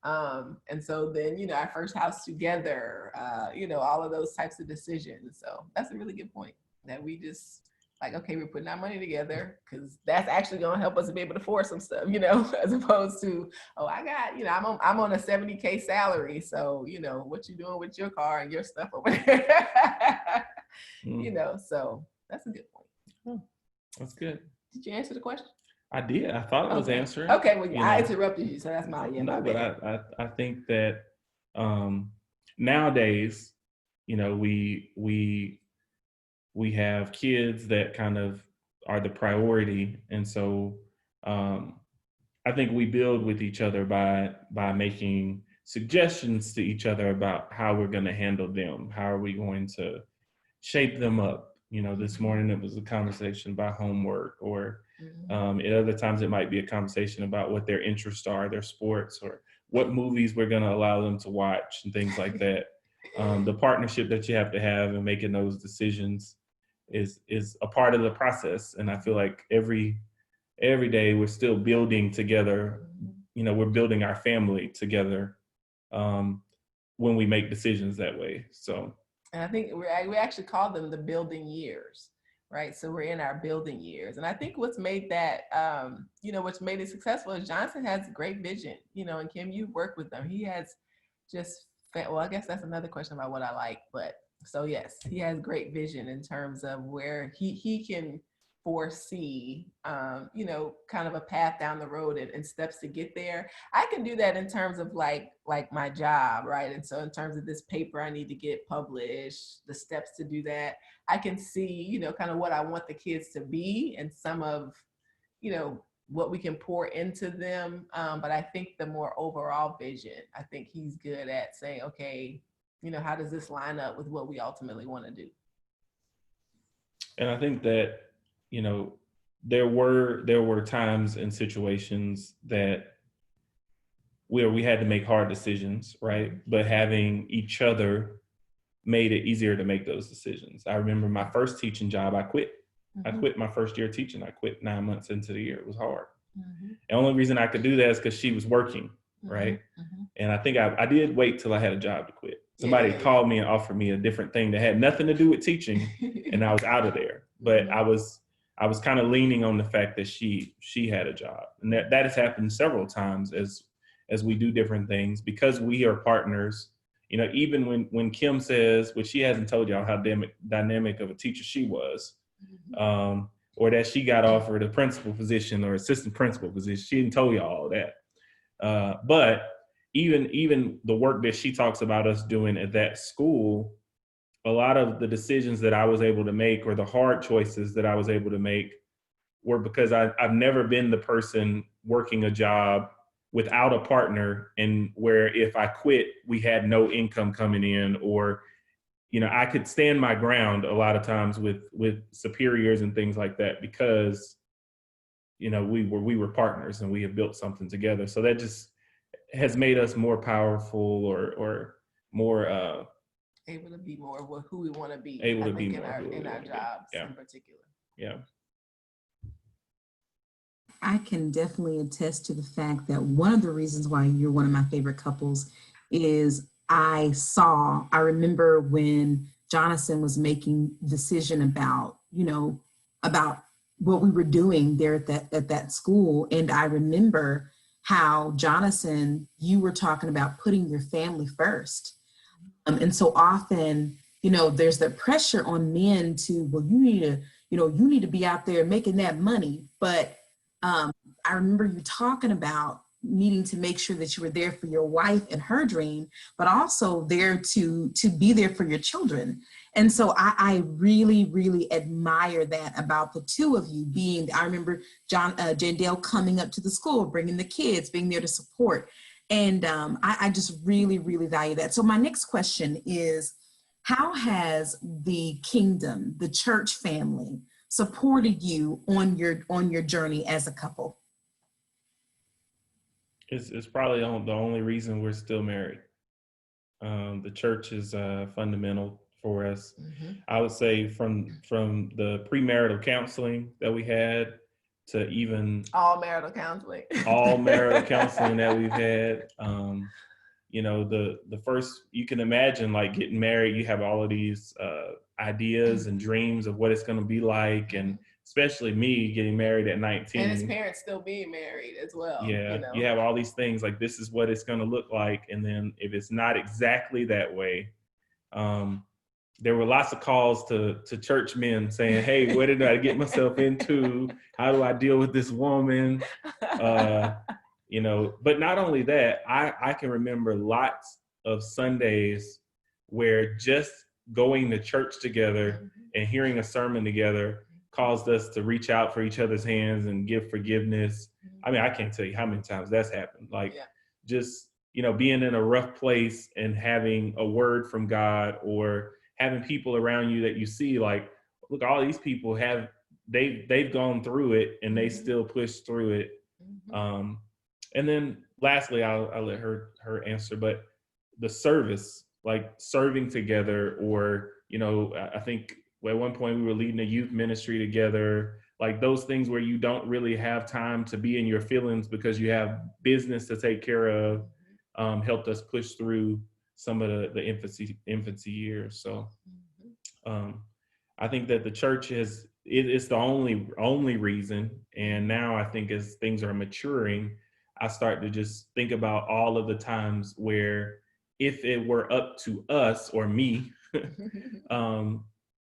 Speaker 3: And so then, our first house together, all of those types of decisions. So that's a really good point, that we just like, okay, we're putting our money together because that's actually going to help us be able to afford some stuff, as opposed to, oh, I got, I'm on a $70K salary. So, what you doing with your car and your stuff over there, so that's a good point.
Speaker 2: Oh, that's good.
Speaker 3: Did you answer the question?
Speaker 2: I did. I thought it was answering.
Speaker 3: Okay, well, I interrupted you, so that's my
Speaker 2: No,
Speaker 3: bad.
Speaker 2: But I think that nowadays, we have kids that kind of are the priority, and so I think we build with each other by making suggestions to each other about how we're going to handle them. How are we going to shape them up? This morning it was a conversation about homework, or at other times it might be a conversation about what their interests are, their sports, or what movies we're going to allow them to watch and things like that. The partnership that you have to have in making those decisions is a part of the process. And I feel like every day we're still building together. We're building our family together when we make decisions that way. So.
Speaker 3: And I think we actually call them the building years, right? So we're in our building years. And I think what's made that, what's made it successful is Johnson has great vision, and Kim, you work with them. He has just, well, I guess that's another question about what I like. But so yes, he has great vision in terms of where he can foresee, kind of a path down the road and steps to get there. I can do that in terms of like my job, right? And so in terms of this paper I need to get published, the steps to do that, I can see, kind of what I want the kids to be and some of, what we can pour into them. But I think the more overall vision, I think he's good at saying, okay, how does this line up with what we ultimately want to do?
Speaker 2: And I think that, there were times and situations that where we had to make hard decisions, right? But having each other made it easier to make those decisions. I remember my first teaching job, I quit. I quit my first year teaching. I quit 9 months into the year. It was hard. The only reason I could do that is because she was working, right? And I think I did wait till I had a job to quit. Somebody called me and offered me a different thing that had nothing to do with teaching, and I was out of there. But I was kind of leaning on the fact that she had a job, and that has happened several times as we do different things because we are partners. You know, even when Kim says, which she hasn't told y'all how dynamic of a teacher she was, or that she got offered a principal position or assistant principal position. She didn't tell y'all all that. But even the work that she talks about us doing at that school, a lot of the decisions that I was able to make or the hard choices that I was able to make were because I've never been the person working a job without a partner and where if I quit, we had no income coming in, or, you know, I could stand my ground a lot of times with superiors and things like that because, you know, we were partners and we have built something together. So that just has made us more powerful or more
Speaker 3: able to be more of who we want to be.
Speaker 2: Able to
Speaker 3: I think
Speaker 2: be more
Speaker 3: in our jobs in particular.
Speaker 2: Yeah.
Speaker 1: I can definitely attest to the fact that one of the reasons why you're one of my favorite couples is I remember when Jonathan was making decision about, you know, about what we were doing there at that school. And I remember how Jonathan, you were talking about putting your family first. And so often, you know, there's the pressure on men to, well, you need to be out there making that money. But I remember you talking about needing to make sure that you were there for your wife and her dream, but also there to be there for your children. And so I really, really admire that about the two of you being, I remember Jandale coming up to the school, bringing the kids, being there to support. And I just really, really value that. So my next question is, how has the kingdom, the church family, supported you on your journey as a couple?
Speaker 2: It's probably the only reason we're still married. The church is fundamental for us. I would say from the premarital counseling that we had to even
Speaker 3: all marital counseling
Speaker 2: that we've had. You know, the first, you can imagine like getting married, you have all of these ideas and dreams of what it's going to be like, and especially me getting married at 19.
Speaker 3: And his parents still being married as well.
Speaker 2: Yeah,
Speaker 3: you know?
Speaker 2: You have all these things like this is what it's going to look like, and then if it's not exactly that way, there were lots of calls to church men saying, "Hey, what did I get myself into? How do I deal with this woman?" You know, but not only that, I can remember lots of Sundays where just going to church together and hearing a sermon together caused us to reach out for each other's hands and give forgiveness. I mean, I can't tell you how many times that's happened. Like just, you know, being in a rough place and having a word from God, or having people around you that you see like, look, all these people they've gone through it and they still push through it. And then lastly, I'll let her answer, but the service, like serving together, or, you know, I think at one point we were leading a youth ministry together, like those things where you don't really have time to be in your feelings because you have business to take care of, helped us push through some of the infancy years. So I think that the church it's the only reason. And now I think as things are maturing, I start to just think about all of the times where if it were up to us or me,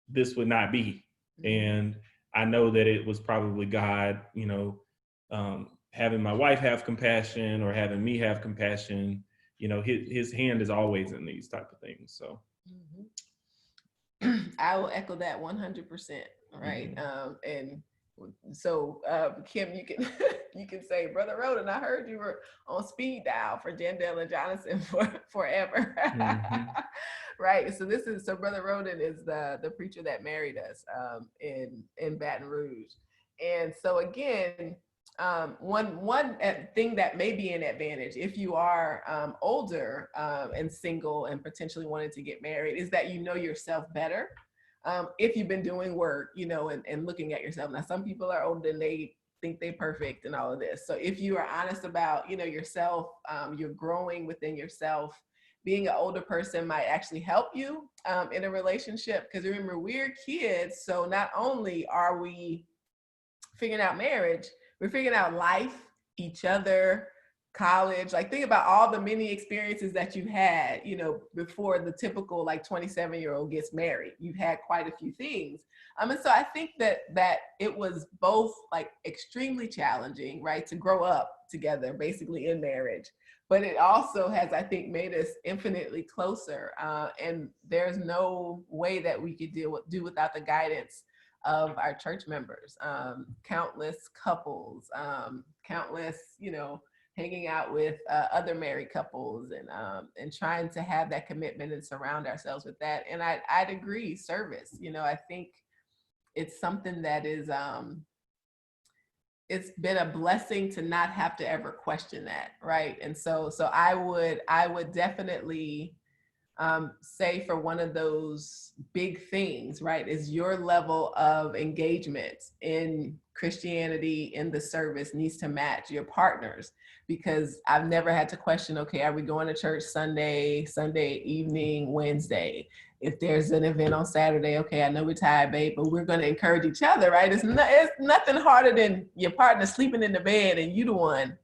Speaker 2: this would not be. And I know that it was probably God, you know, having my wife have compassion or having me have compassion. You know, his hand is always in these type of things. So
Speaker 3: I will echo that 100%. Right. And so Kim, you can you can say, Brother Roden, I heard you were on speed dial for Jandale and Jonathan forever. Right. So Brother Roden is the preacher that married us in Baton Rouge. And so again, one thing that may be an advantage if you are older and single and potentially wanting to get married is that you know yourself better. If you've been doing work, and looking at yourself. Now, some people are older and they think they're perfect and all of this. So if you are honest about, yourself, you're growing within yourself, being an older person might actually help you in a relationship. Because remember, we're kids. So not only are we figuring out marriage, we're figuring out life, each other, college. Like, think about all the many experiences that you've had, before the typical like 27-year-old gets married. You've had quite a few things. And so I think that it was both like extremely challenging, right, to grow up together, basically in marriage. But it also has, I think, made us infinitely closer. And there's no way that we could do without the guidance of our church members, countless couples, countless, hanging out with other married couples, and trying to have that commitment and surround ourselves with that. And I'd agree, service. I think it's something that is, it's been a blessing to not have to ever question that, right? And so I would definitely say for one of those big things, right, is your level of engagement in Christianity, in the service, needs to match your partner's. Because I've never had to question, okay, are we going to church Sunday evening, Wednesday? If there's an event on Saturday, okay, I know we're tired, babe, but we're going to encourage each other, right? It's nothing harder than your partner sleeping in the bed and you the one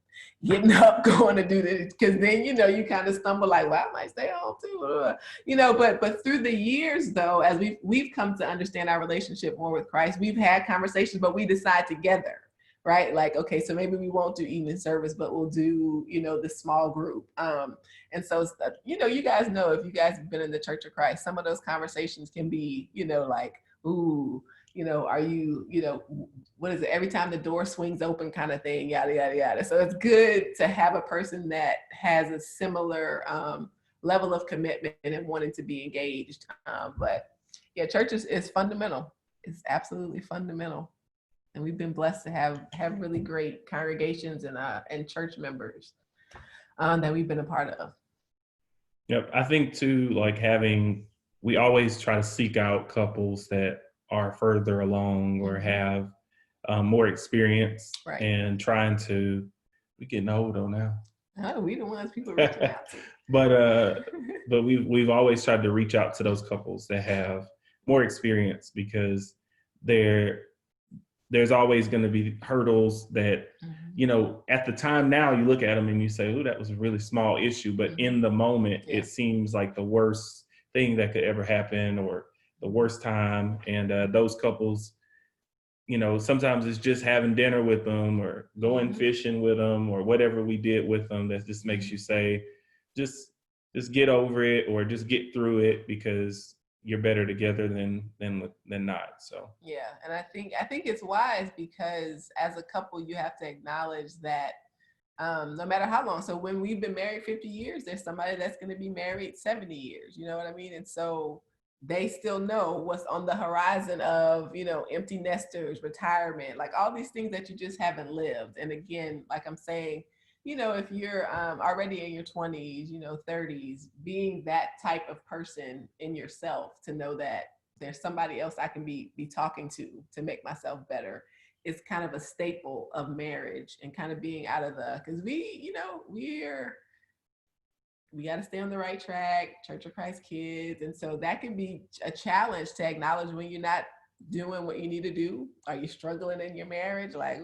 Speaker 3: getting up, going to do this, because then, you kind of stumble like, well, I might stay home too, but through the years though, as we've come to understand our relationship more with Christ, we've had conversations, but we decide together, right? Like, okay, so maybe we won't do evening service, but we'll do, the small group. And so, you guys know, if you guys have been in the Church of Christ, some of those conversations can be, like, ooh, are you, what is it? Every time the door swings open kind of thing, yada, yada, yada. So it's good to have a person that has a similar level of commitment and wanting to be engaged. But yeah, church is fundamental. It's absolutely fundamental. And we've been blessed to have really great congregations and church members that we've been a part of.
Speaker 2: Yep. I think too, like we always try to seek out couples that are further along or have more experience,
Speaker 3: right,
Speaker 2: and we're getting old though now.
Speaker 3: Oh, we the ones people reaching out to.
Speaker 2: But we've always tried to reach out to those couples that have more experience, because there's always going to be hurdles that, at the time now you look at them and you say, oh, that was a really small issue. But in the moment, it seems like the worst thing that could ever happen, or the worst time. And those couples, sometimes it's just having dinner with them or going fishing with them or whatever we did with them that just makes you say, just get over it, or just get through it, because you're better together than not. So
Speaker 3: yeah, and I think it's wise, because as a couple you have to acknowledge that no matter how long. So when we've been married 50 years, there's somebody that's going to be married 70 years. You know what I mean? And so they still know what's on the horizon of, empty nesters, retirement, like all these things that you just haven't lived. And again, like I'm saying, if you're already in your 20s, 30s, being that type of person in yourself, to know that there's somebody else I can be talking to make myself better, is kind of a staple of marriage, and kind of being out of because we got to stay on the right track, Church of Christ kids. And so that can be a challenge to acknowledge when you're not doing what you need to do. Are you struggling in your marriage? Like,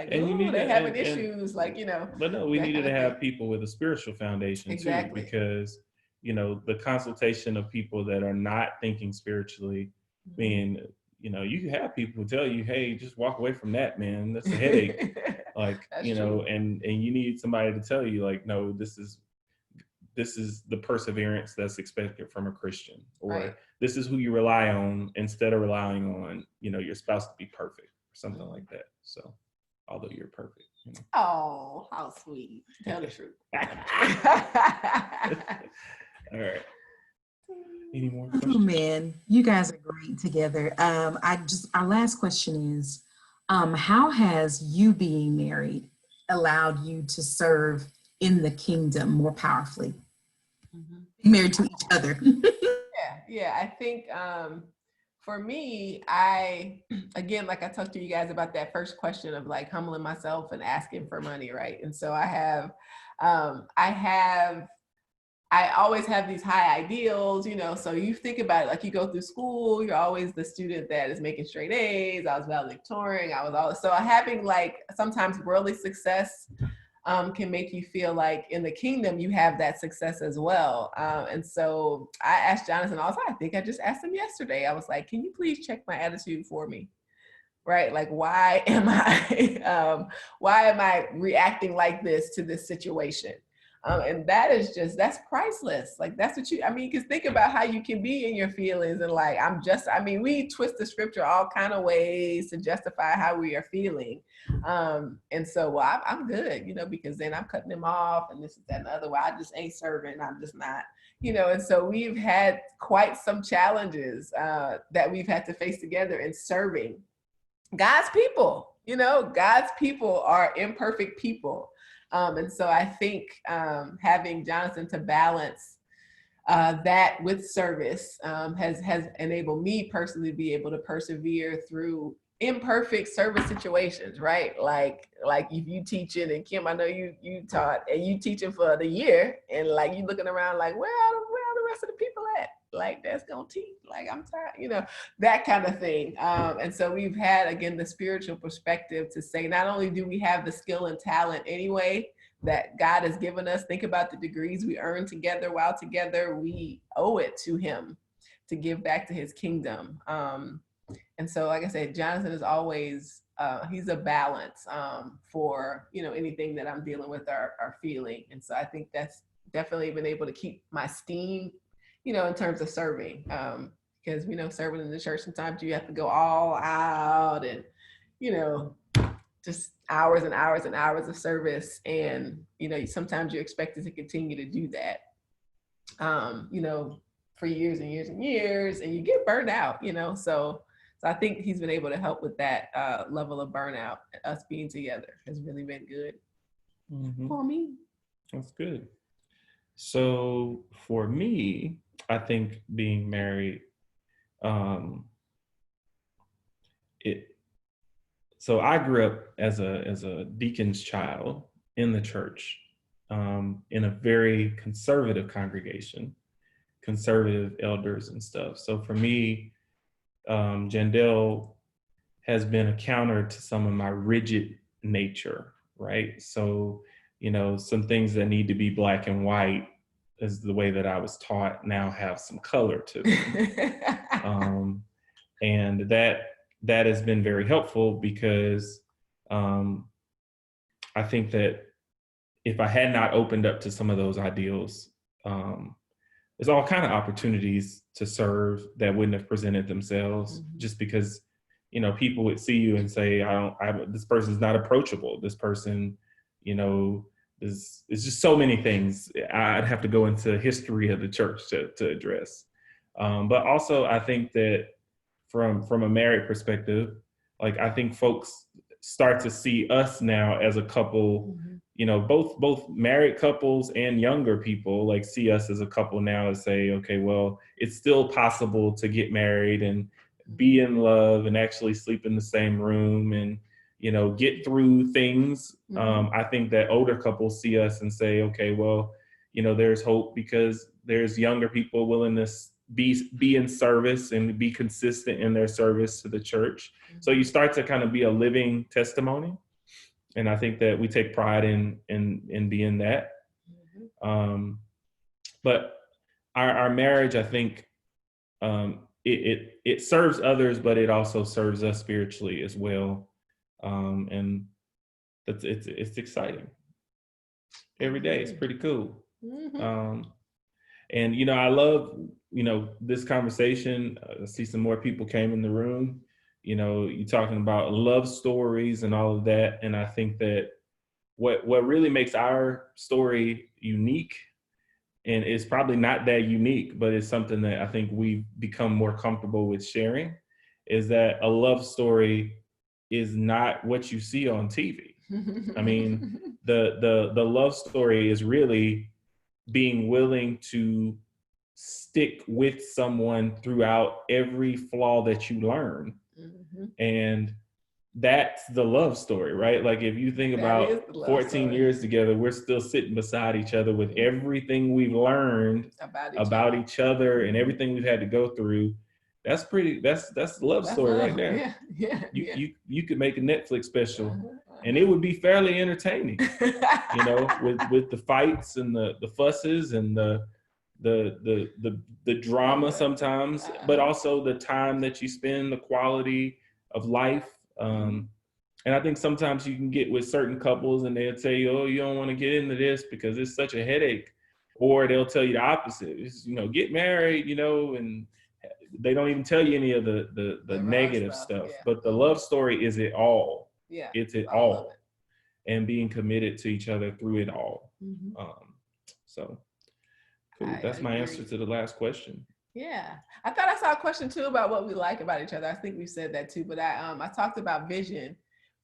Speaker 3: they're having issues, like,
Speaker 2: But no, we needed to have people with a spiritual foundation
Speaker 3: exactly.
Speaker 2: too, because, the consultation of people that are not thinking spiritually, you have people who tell you, hey, just walk away from that, man. That's a headache. Like,
Speaker 3: true.
Speaker 2: and you need somebody to tell you, like, no, this is the perseverance that's expected from a Christian, or
Speaker 3: right.
Speaker 2: This is who you rely on, instead of relying on, your spouse to be perfect or something like that. So, although you're perfect.
Speaker 3: Oh, how sweet. Tell the truth.
Speaker 2: All right. Any more questions?
Speaker 1: Oh man, you guys are great together. Our last question is, How has you being married allowed you to serve in the kingdom more powerfully? Married to each other.
Speaker 3: Yeah. I think for me, again, like I talked to you guys about that first question of like humbling myself and asking for money, right? And so I always have these high ideals, so you think about it, like you go through school, you're always the student that is making straight A's. I was valedictorian. So having like sometimes worldly success can make you feel like in the kingdom you have that success as well. And so I asked Jonathan also, I think I just asked him yesterday. I was like, can you please check my attitude for me? Right? Like, why am I reacting like this to this situation? And that's priceless. Like, that's what because think about how you can be in your feelings and like, we twist the scripture all kind of ways to justify how we are feeling. And so, well, I'm good, because then I'm cutting them off and this is that and the other. Well, I just ain't serving. I'm just not, and so we've had quite some challenges that we've had to face together in serving God's people. God's people are imperfect people. And so I think having Jonathan to balance that with service has enabled me personally to be able to persevere through imperfect service situations, right? Like if you teaching, and Kim, I know you taught, and you teaching for the year, and like you looking around like, where are the rest of the people at? Like, that's gonna teach. Like, I'm tired, that kind of thing. And so we've had, again, the spiritual perspective to say, not only do we have the skill and talent anyway that God has given us, think about the degrees we earned together while together, we owe it to him to give back to his kingdom. And so, like I said, Jonathan is always, he's a balance for, anything that I'm dealing with or feeling. And so I think that's definitely been able to keep my steam, in terms of serving. Because we know serving in the church, sometimes you have to go all out and, just hours and hours and hours of service. And, sometimes you're expected to continue to do that, for years and years and years, and you get burned out, so I think he's been able to help with that level of burnout. Us being together has really been good for me.
Speaker 2: That's good. So for me, I think being married, so I grew up as a deacon's child in the church, in a very conservative congregation, conservative elders and stuff. So for me, Jandel has been a counter to some of my rigid nature, right? So, some things that need to be black and white is the way that I was taught now have some color to them. And that has been very helpful because I think that if I had not opened up to some of those ideals, there's all kind of opportunities to serve that wouldn't have presented themselves just because, people would see you and say, this person's not approachable. This person, it's just so many things. I'd have to go into history of the church to address. But also I think that from a married perspective, like I think folks start to see us now as a couple, both married couples and younger people like see us as a couple now and say, okay, well, it's still possible to get married and be in love and actually sleep in the same room and, get through things. I think that older couples see us and say, okay, well, there's hope because there's younger people willing to be in service and be consistent in their service to the church. So you start to kind of be a living testimony. And I think that we take pride in being that. But our marriage, I think, it serves others, but it also serves us spiritually as well. And it's exciting. Every day it's pretty cool. And I love this conversation. I see some more people came in the room. You're talking about love stories and all of that. And I think that what really makes our story unique, and it's probably not that unique, but it's something that I think we've become more comfortable with sharing, is that a love story is not what you see on TV. I mean, the love story is really being willing to stick with someone throughout every flaw that you learn. And that's the love story, right? Like if you think about 14 years together, we're still sitting beside each other with everything we've learned about each other and everything we've had to go through. That's the love story right there. You could make a Netflix special and it would be fairly entertaining, you know, with the fights and the fusses and the drama sometimes, but also the time that you spend, the quality of life. And I think sometimes you can get with certain couples and they'll tell you, oh, you don't want to get into this because it's such a headache. Or they'll tell you the opposite. It's, you know, get married, you know, and they don't even tell you any of the negative stuff. But the love story is it all. Yeah. It's it all. And being committed to each other through it all. So cool. That's my answer to the last question.
Speaker 3: Yeah. I thought I saw a question too about what we like about each other. I think we said that too, but I talked about vision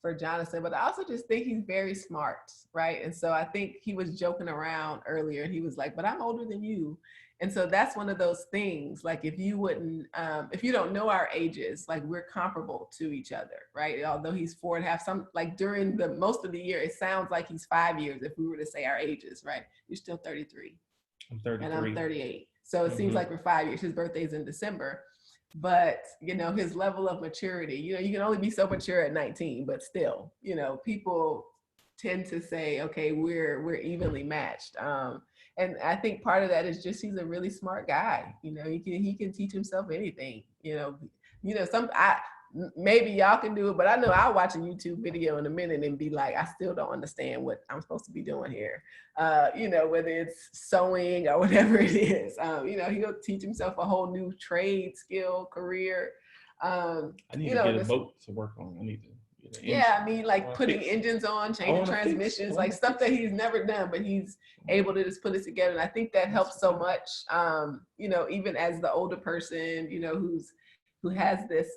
Speaker 3: for Jonathan, but I also just think he's very smart, right? And so I think he was joking around earlier and he was like, but I'm older than you. And so that's one of those things, like if you don't know our ages, like we're comparable to each other, right? Although he's 4.5, some like during the most of the year, it sounds like he's 5 years if we were to say our ages, right? You're still 33.
Speaker 2: I'm 33.
Speaker 3: And I'm 38. So it seems like we're 5 years. His birthday's in December. But, you know, his level of maturity, you know, you can only be so mature at 19, but still, you know, people tend to say, okay, we're evenly matched. And I think part of that is just he's a really smart guy. You know, he can teach himself anything. Maybe y'all can do it, but I know I'll watch a YouTube video in a minute and be like, I still don't understand what I'm supposed to be doing here. You know, whether it's sewing or whatever it is, you know, he'll teach himself a whole new trade, skill, career.
Speaker 2: I need to get a boat to work on. I need to.
Speaker 3: I mean, like putting engines on, changing transmissions, like stuff that he's never done, but he's able to just put it together. And I think that helps so much, you know, even as the older person, you know, who has this,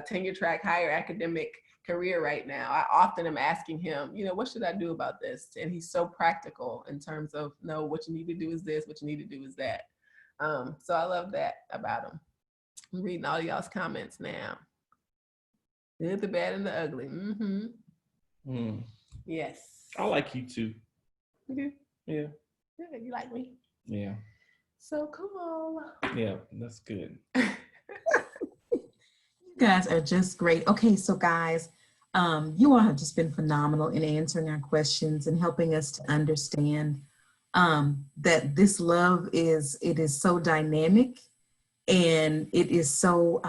Speaker 3: tenure track, higher academic career right now. I often am asking him, you know, what should I do about this? And he's so practical in terms of, no, what you need to do is this, what you need to do is that. So I love that about him. I'm reading all y'all's comments now. The good, the bad, and the ugly. Yes.
Speaker 2: I like you too.
Speaker 3: You do?
Speaker 2: Yeah.
Speaker 3: Yeah, you like me?
Speaker 2: Yeah.
Speaker 3: So cool.
Speaker 2: Yeah, that's good.
Speaker 1: You guys are just great. Okay, so guys, you all have just been phenomenal in answering our questions and helping us to understand that this love is so dynamic and it is so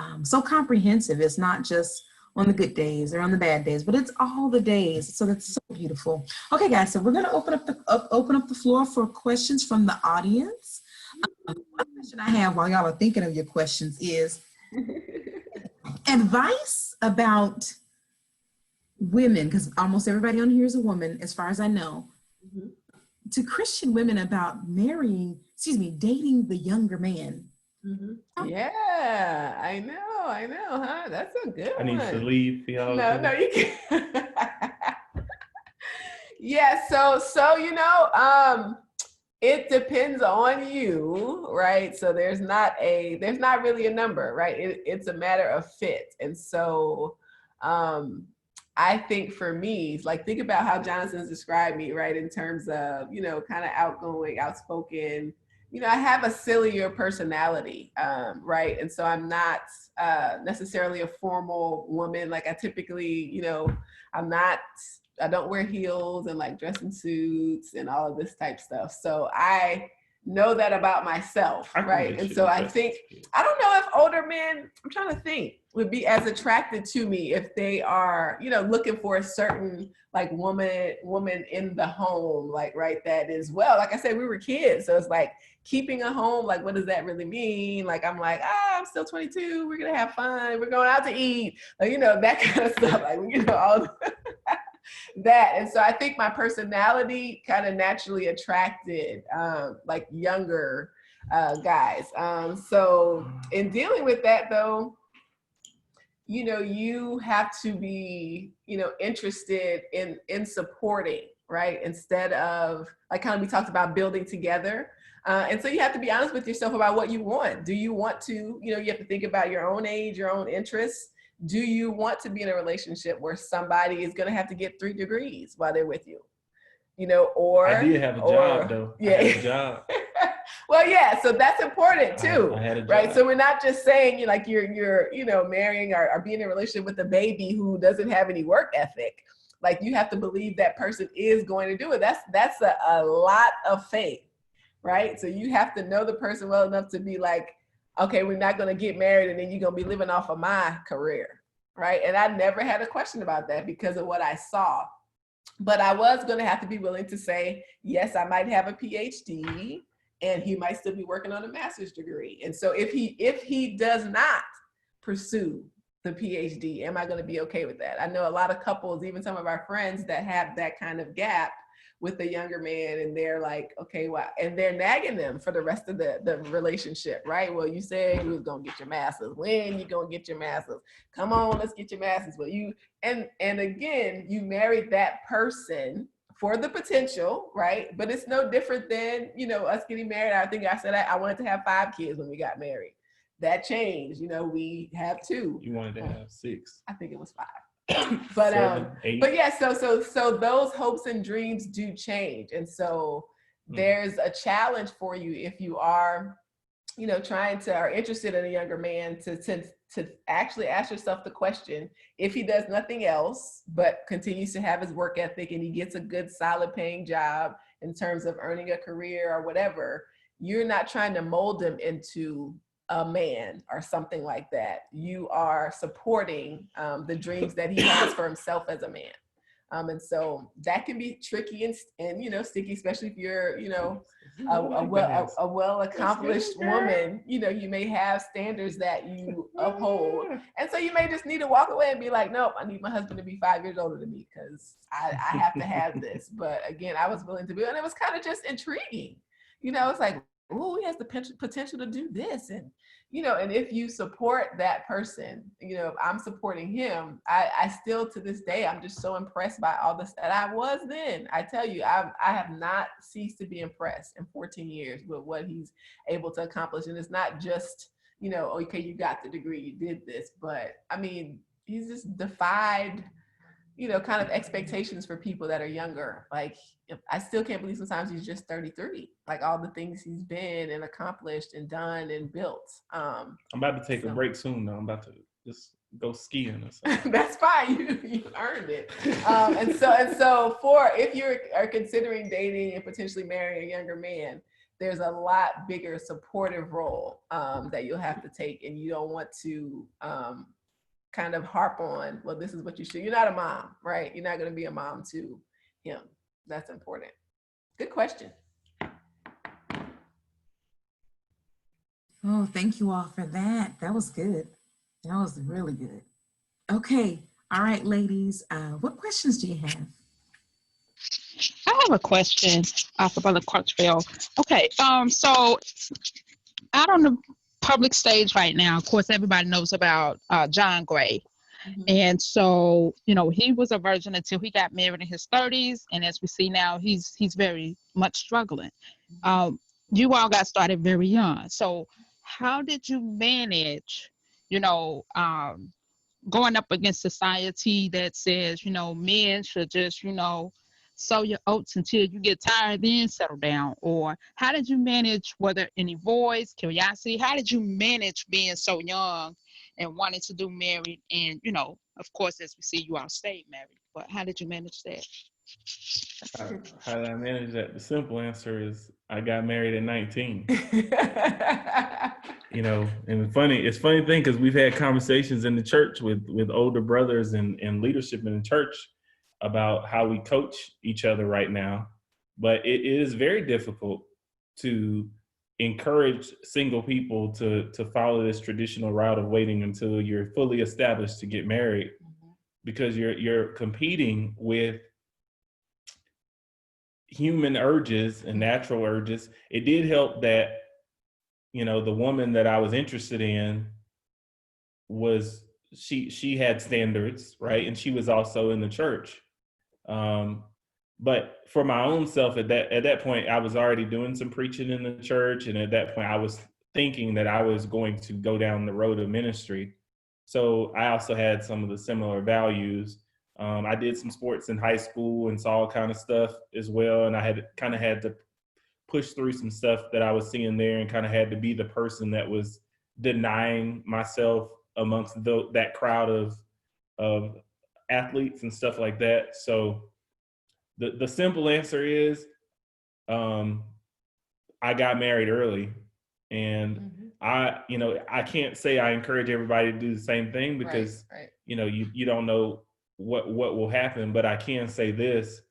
Speaker 1: comprehensive. It's not just on the good days or on the bad days, but it's all the days. So that's so beautiful. Okay, guys, so we're going to open up the floor for questions from the audience. One question I have while y'all are thinking of your questions is advice about women, because almost everybody on here is a woman, as far as I know, to Christian women about dating the younger man.
Speaker 3: Yeah, I know, huh? That's a good one.
Speaker 2: I need to leave for y'all.
Speaker 3: No, you can't. Yeah, so you know, it depends on you, right? So there's not really a number, right? It's a matter of fit. And so I think for me, like think about how Jonathan's described me, right? In terms of, you know, kind of outgoing, outspoken. You know, I have a sillier personality, right? And so I'm not necessarily a formal woman. Like I typically, you know, I don't wear heels and like dress in suits and all of this type stuff. So I know that about myself, right? And so I think, I don't know if older men, I'm trying to think, would be as attracted to me if they are, you know, looking for a certain like woman in the home, like, right, that is, well, like I said, we were kids. So it's like keeping a home, like, what does that really mean? Like, I'm like, I'm still 22. We're going to have fun. We're going out to eat, like, you know, that kind of stuff. Like, you know, all that. And so I think my personality kind of naturally attracted like younger guys. So in dealing with that though, you have to be, interested in supporting, right? Instead of, like, kind of, we talked about building together. And so you have to be honest with yourself about what you want. Do you want to, you have to think about your own age, your own interests. Do you want to be in a relationship where somebody is going to have to get 3 degrees while they're with you? Or
Speaker 2: I did have a job though.
Speaker 3: Yeah.
Speaker 2: I had a job.
Speaker 3: Well, yeah, so that's important too,
Speaker 2: I had a job.
Speaker 3: right? So we're not just saying you're marrying or being in a relationship with a baby who doesn't have any work ethic. Like, you have to believe that person is going to do it. That's a lot of faith, right? So you have to know the person well enough to be like, okay, we're not going to get married and then you're going to be living off of my career, right? And I never had a question about that because of what I saw. But I was going to have to be willing to say, yes, I might have a PhD and he might still be working on a master's degree. And so if he does not pursue the PhD, am I going to be okay with that? I know a lot of couples, even some of our friends, that have that kind of gap with the younger man, and they're like, okay, well, and they're nagging them for the rest of the relationship, right? Well, you said you was gonna get your master's. When you gonna get your master's? Come on, let's get your master's. Well, and again, you married that person for the potential, right? But it's no different than, us getting married. I think I said I wanted to have 5 kids when we got married. That changed. We have 2.
Speaker 2: You wanted to have 6.
Speaker 3: I think it was 5. But
Speaker 2: 7, 8.
Speaker 3: But yeah, so those hopes and dreams do change. And so there's a challenge for you if you are, are interested in a younger man to actually ask yourself the question, if he does nothing else but continues to have his work ethic and he gets a good, solid paying job in terms of earning a career or whatever, you're not trying to mold him into a man or something like that. You are supporting the dreams that he has for himself as a man. And so that can be tricky and sticky, especially if you're, a well-accomplished woman. You may have standards that you uphold. And so you may just need to walk away and be like, nope, I need my husband to be 5 years older than me because I have to have this. But again, I was willing to be, and it was kind of just intriguing. It's like, oh, he has the potential to do this. And, and if you support that person, if I'm supporting him, I still, to this day, I'm just so impressed by all this that I was then. I tell you, I have not ceased to be impressed in 14 years with what he's able to accomplish. And it's not just, okay, you got the degree, you did this, but I mean, he's just defied, kind of expectations for people that are younger. Like, I still can't believe sometimes he's just 33, like all the things he's been and accomplished and done and built.
Speaker 2: I'm about to take a break soon though. I'm about to just go skiing or something.
Speaker 3: That's fine. You earned it. And so for, if you are considering dating and potentially marrying a younger man, there's a lot bigger supportive role that you'll have to take, and you don't want to kind of harp on, well, this is what you should. You're not a mom, right? You're not going to be a mom to him. That's important. Good question.
Speaker 1: Oh, thank you all for that. That was good. That was really good. Okay. All right, ladies. What questions do you have?
Speaker 4: I have a question for Brother Crutchfield. Okay, so out on the public stage right now, of course, everybody knows about John Gray. Mm-hmm. And so, he was a virgin until he got married in his 30s. And as we see now, he's very much struggling. Mm-hmm. You all got started very young. So how did you manage, going up against society that says, men should just, sow your oats until you get tired, then settle down? Or how did you manage, whether any voice, curiosity, how did you manage being so young and wanting to do married? And, of course, as we see, you all stayed married, but how did you manage that?
Speaker 2: How did I manage that? The simple answer is I got married at 19. And it's funny thing, because we've had conversations in the church with older brothers and leadership in the church about how we coach each other right now. But it is very difficult to encourage single people to follow this traditional route of waiting until you're fully established to get married, because you're competing with human urges and natural urges. It did help that, the woman that I was interested in was she had standards, right? And she was also in the church. But for my own self at that point, I was already doing some preaching in the church, and at that point, I was thinking that I was going to go down the road of ministry. So I also had some of the similar values. I did some sports in high school and saw all kind of stuff as well, and I had kind of had to push through some stuff that I was seeing there, and kind of had to be the person that was denying myself amongst that crowd of athletes and stuff like that. So the simple answer is, I got married early, and I can't say I encourage everybody to do the same thing, because
Speaker 3: right.
Speaker 2: You don't know what will happen. But I can say this,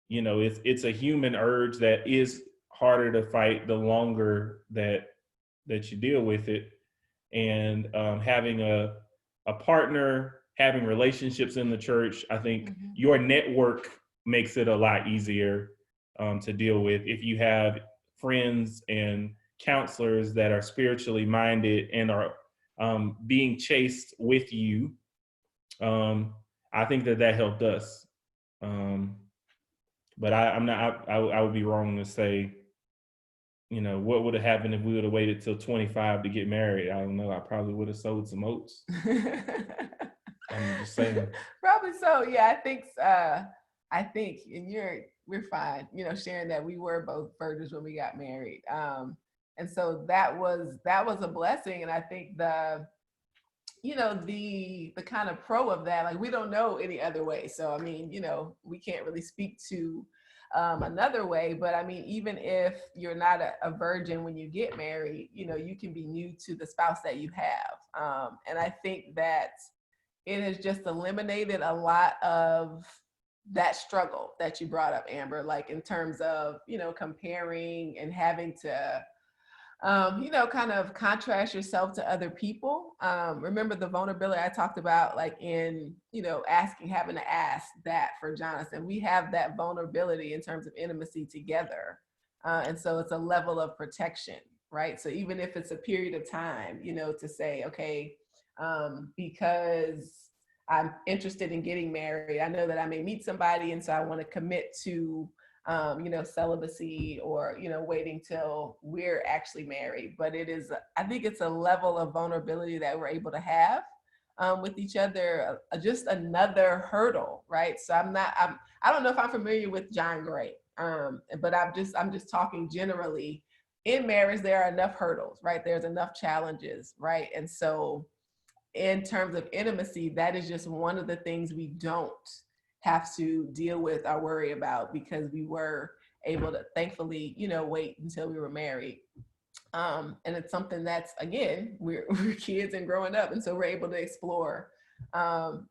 Speaker 2: it's a human urge that is harder to fight the longer that you deal with it. And having a partner, having relationships in the church, I think your network makes it a lot easier to deal with. If you have friends and counselors that are spiritually minded and are being chased with you, I think that helped us. But I would be wrong to say, what would have happened if we would have waited till 25 to get married? I don't know. I probably would have sold some oats. I'm just saying.
Speaker 3: Probably so. Yeah, I think, and we're fine, sharing that we were both virgins when we got married. And so that was a blessing. And I think the kind of pro of that, like, we don't know any other way. So, I mean, we can't really speak to another way, but I mean, even if you're not a virgin when you get married, you can be new to the spouse that you have. And I think that it has just eliminated a lot of that struggle that you brought up, Amber, like in terms of, comparing and having to, kind of contrast yourself to other people. Remember the vulnerability I talked about, like in, having to ask that for Jonathan. We have that vulnerability in terms of intimacy together. And so it's a level of protection, right? So even if it's a period of time, to say, okay, because I'm interested in getting married, I know that I may meet somebody, and so I want to commit to celibacy, or, waiting till we're actually married. But I think it's a level of vulnerability that we're able to have with each other, just another hurdle, right? So I don't know if I'm familiar with John Gray, but I'm just talking generally. In marriage, there are enough hurdles, right? There's enough challenges, right? And so in terms of intimacy, that is just one of the things we don't have to deal with or worry about, because we were able to, thankfully, wait until we were married. And it's something that's, again, we're kids and growing up, and so we're able to explore, and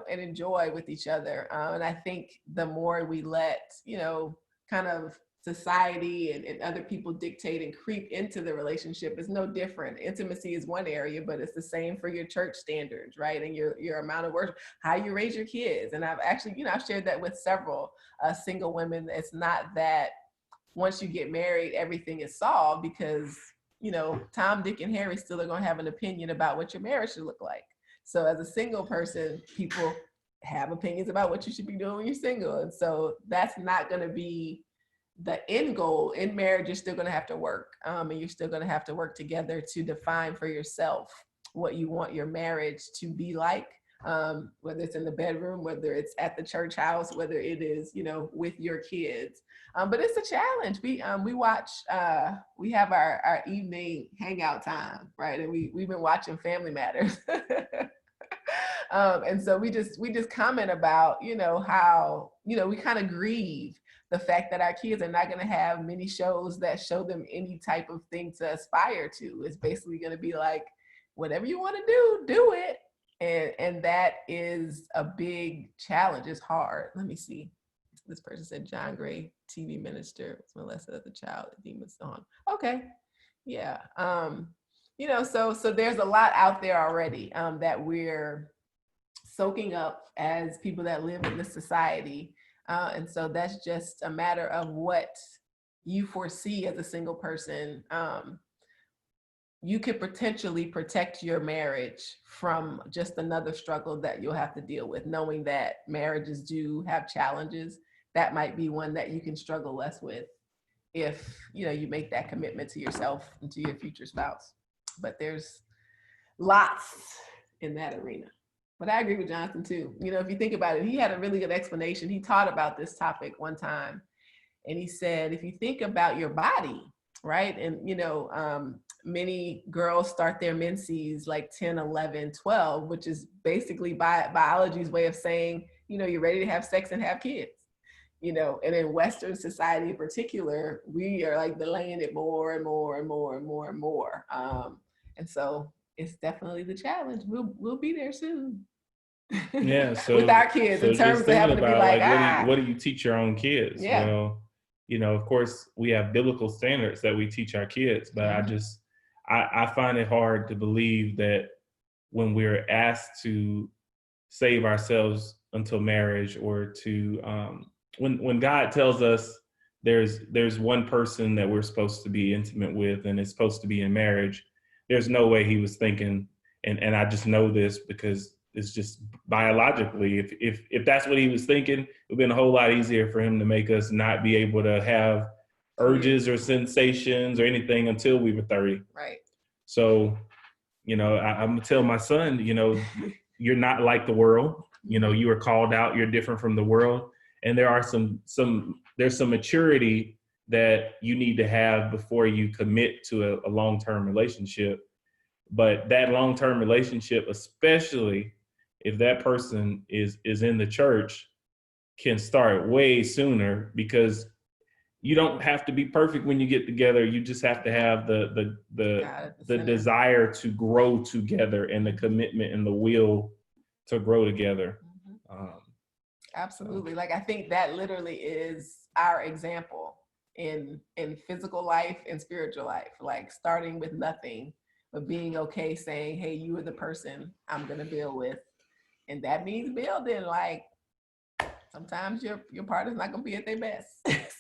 Speaker 3: enjoy with each other. And I think the more we let, kind of society and other people dictate and creep into the relationship, is no different. Intimacy is one area, but it's the same for your church standards, right? And your amount of worship, how you raise your kids. And I've actually, I've shared that with several single women. It's not that once you get married, everything is solved, because, Tom, Dick, and Harry still are going to have an opinion about what your marriage should look like. So as a single person, people have opinions about what you should be doing when you're single. And so that's not going to be the end goal. In marriage, you're still going to have to work, and you're still going to have to work together to define for yourself what you want your marriage to be like, whether it's in the bedroom, whether it's at the church house, whether it is, with your kids. But it's a challenge. We watch, we have our evening hangout time, right? And we've been watching Family Matters. And so we just comment about, how, we kind of grieve the fact that our kids are not going to have many shows that show them any type of thing to aspire to. It's basically going to be like, whatever you want to do it. And that is a big challenge. It's hard. Let me see. This person said John Gray, TV minister, was molested as a child at Demons on. Okay. Yeah. So there's a lot out there already that we're soaking up as people that live in this society. And so that's just a matter of what you foresee as a single person, you could potentially protect your marriage from just another struggle that you'll have to deal with, knowing that marriages do have challenges. That might be one that you can struggle less with if, you know, you make that commitment to yourself and to your future spouse. But there's lots in that arena. But I agree with Jonathan too. You know, if you think about it, he had a really good explanation. He taught about this topic one time, and he said, if you think about your body, right? And, you know, many girls start their menses like 10, 11, 12, which is basically biology's way of saying, you know, you're ready to have sex and have kids. You know, and in Western society in particular, we are like delaying it more and more and more and more and more. And so it's definitely the challenge. We'll be there soon.
Speaker 2: Yeah. So
Speaker 3: with our kids, in terms of having to be like,
Speaker 2: what do you teach your own kids?
Speaker 3: Yeah.
Speaker 2: Well, you know, of course, we have biblical standards that we teach our kids, but I find it hard to believe that when we're asked to save ourselves until marriage, or to when God tells us there's one person that we're supposed to be intimate with and it's supposed to be in marriage, there's no way he was thinking, and I just know this because it's just biologically, if that's what he was thinking, it would have been a whole lot easier for him to make us not be able to have urges or sensations or anything until we were 30.
Speaker 3: Right.
Speaker 2: So, you know, I'm gonna tell my son, you know, you're not like the world. You know, you are called out. You're different from the world, and there are there's some maturity that you need to have before you commit to a long-term relationship. But that long-term relationship, especially if that person is in the church, can start way sooner, because you don't have to be perfect when you get together. You just have to have the desire to grow together and the commitment and the will to grow together.
Speaker 3: Absolutely. Like, I think that literally is our example in physical life and spiritual life, like starting with nothing, but being okay saying, hey, you are the person I'm going to build with. And that means building, like, sometimes your partner's not going to be at their best.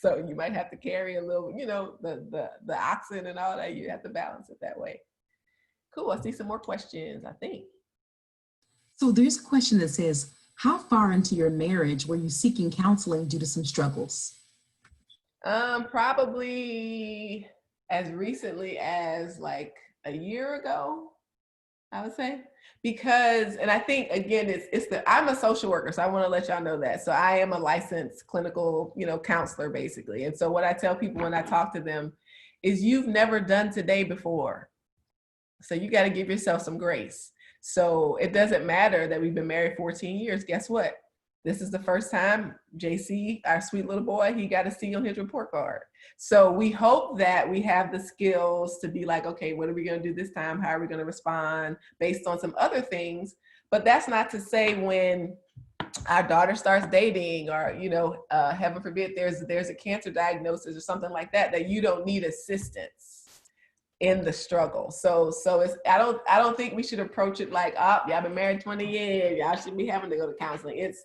Speaker 3: So you might have to carry a little, you know, the oxen and all that. You have to balance it that way. Cool. I see some more questions, I think.
Speaker 1: So there's a question that says, how far into your marriage were you seeking counseling due to some struggles?
Speaker 3: Probably as recently as like a year ago, I would say. Because, and I think again, I'm a social worker, so I want to let y'all know that. So I am a licensed clinical, you know, counselor basically. And so what I tell people when I talk to them is, you've never done today before. So you got to give yourself some grace. So it doesn't matter that we've been married 14 years. Guess what? This is the first time JC, our sweet little boy, he got a C on his report card. So we hope that we have the skills to be like, okay, what are we going to do this time? How are we going to respond based on some other things? But that's not to say when our daughter starts dating, or, you know, heaven forbid, there's a cancer diagnosis or something like that, that you don't need assistance in the struggle. So it's, I don't think we should approach it like, oh, y'all been married 20 years, y'all should be having to go to counseling. It's,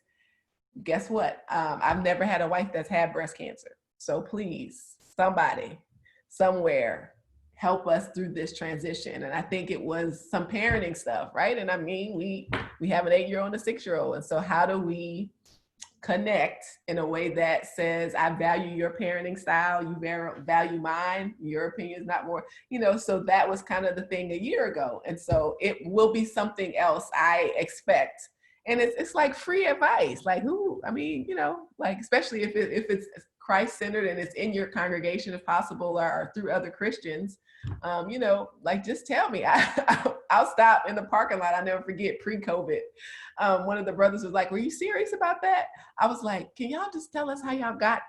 Speaker 3: guess what? I've never had a wife that's had breast cancer. So please, somebody, somewhere, help us through this transition. And I think it was some parenting stuff, right? And I mean, we have an 8-year-old and a 6-year-old. And so how do we connect in a way that says, I value your parenting style, you value mine, your opinion is not more, you know. So that was kind of the thing a year ago. And so it will be something else, I expect. And it's like free advice, like who, I mean, you know, like, especially if it's Christ-centered and it's in your congregation if possible, or through other Christians, you know, like, just tell me. I'll stop in the parking lot. I'll never forget, pre-COVID. One of the brothers was like, were you serious about that? I was like, can y'all just tell us how y'all got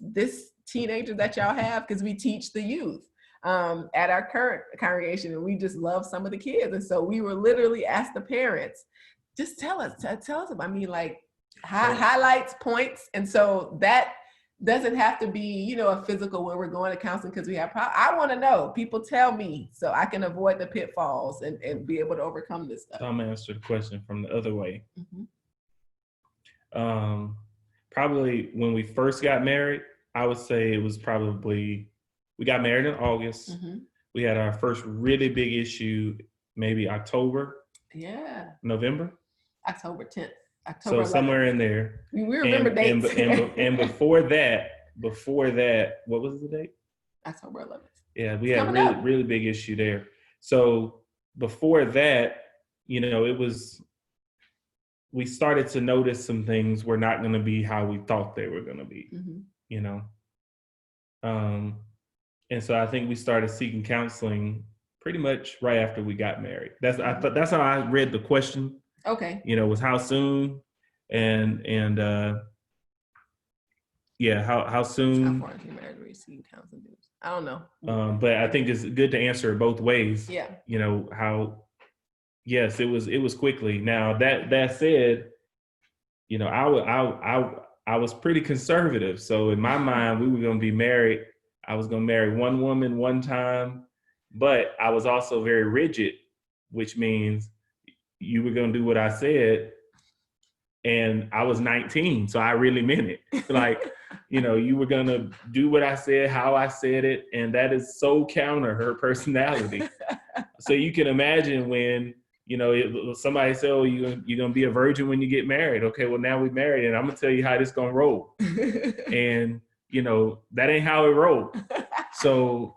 Speaker 3: this teenager that y'all have? Because we teach the youth at our current congregation, and we just love some of the kids. And so we were literally asked the parents, just tell us, I mean, like, highlights, points. And so that doesn't have to be, you know, a physical where we're going to counseling because we have problems. I want to know, people tell me so I can avoid the pitfalls and be able to overcome this stuff.
Speaker 2: So I'm gonna answer the question from the other way.
Speaker 3: Mm-hmm.
Speaker 2: Probably when we first got married, I would say it was probably, we got married in August.
Speaker 3: Mm-hmm.
Speaker 2: We had our first really big issue, maybe
Speaker 3: Yeah.
Speaker 2: November.
Speaker 3: October 10th.
Speaker 2: So
Speaker 3: 11th.
Speaker 2: somewhere in there.
Speaker 3: We remember dates.
Speaker 2: And before that, what was the date?
Speaker 3: October 11th.
Speaker 2: Yeah, we had really big issue there. So before that, we started to notice some things were not going to be how we thought they were going to be, and so I think we started seeking counseling pretty much right after we got married. That's how I read the question.
Speaker 3: Okay.
Speaker 2: Was how soon, and how soon.
Speaker 3: How far into marriage were you seeking counseling? I don't know.
Speaker 2: But I think it's good to answer it both ways.
Speaker 3: Yeah.
Speaker 2: Yes, it was quickly. Now that said, I was pretty conservative. So in my mind, we were going to be married. I was going to marry one woman one time, but I was also very rigid, which means you were going to do what I said. And I was 19, so I really meant it. Like, you were going to do what I said, how I said it. And that is so counter her personality. So you can imagine when, somebody say, oh, you're going to be a virgin when you get married. Okay, well, now we're married and I'm going to tell you how this going to roll. And, that ain't how it rolled. So,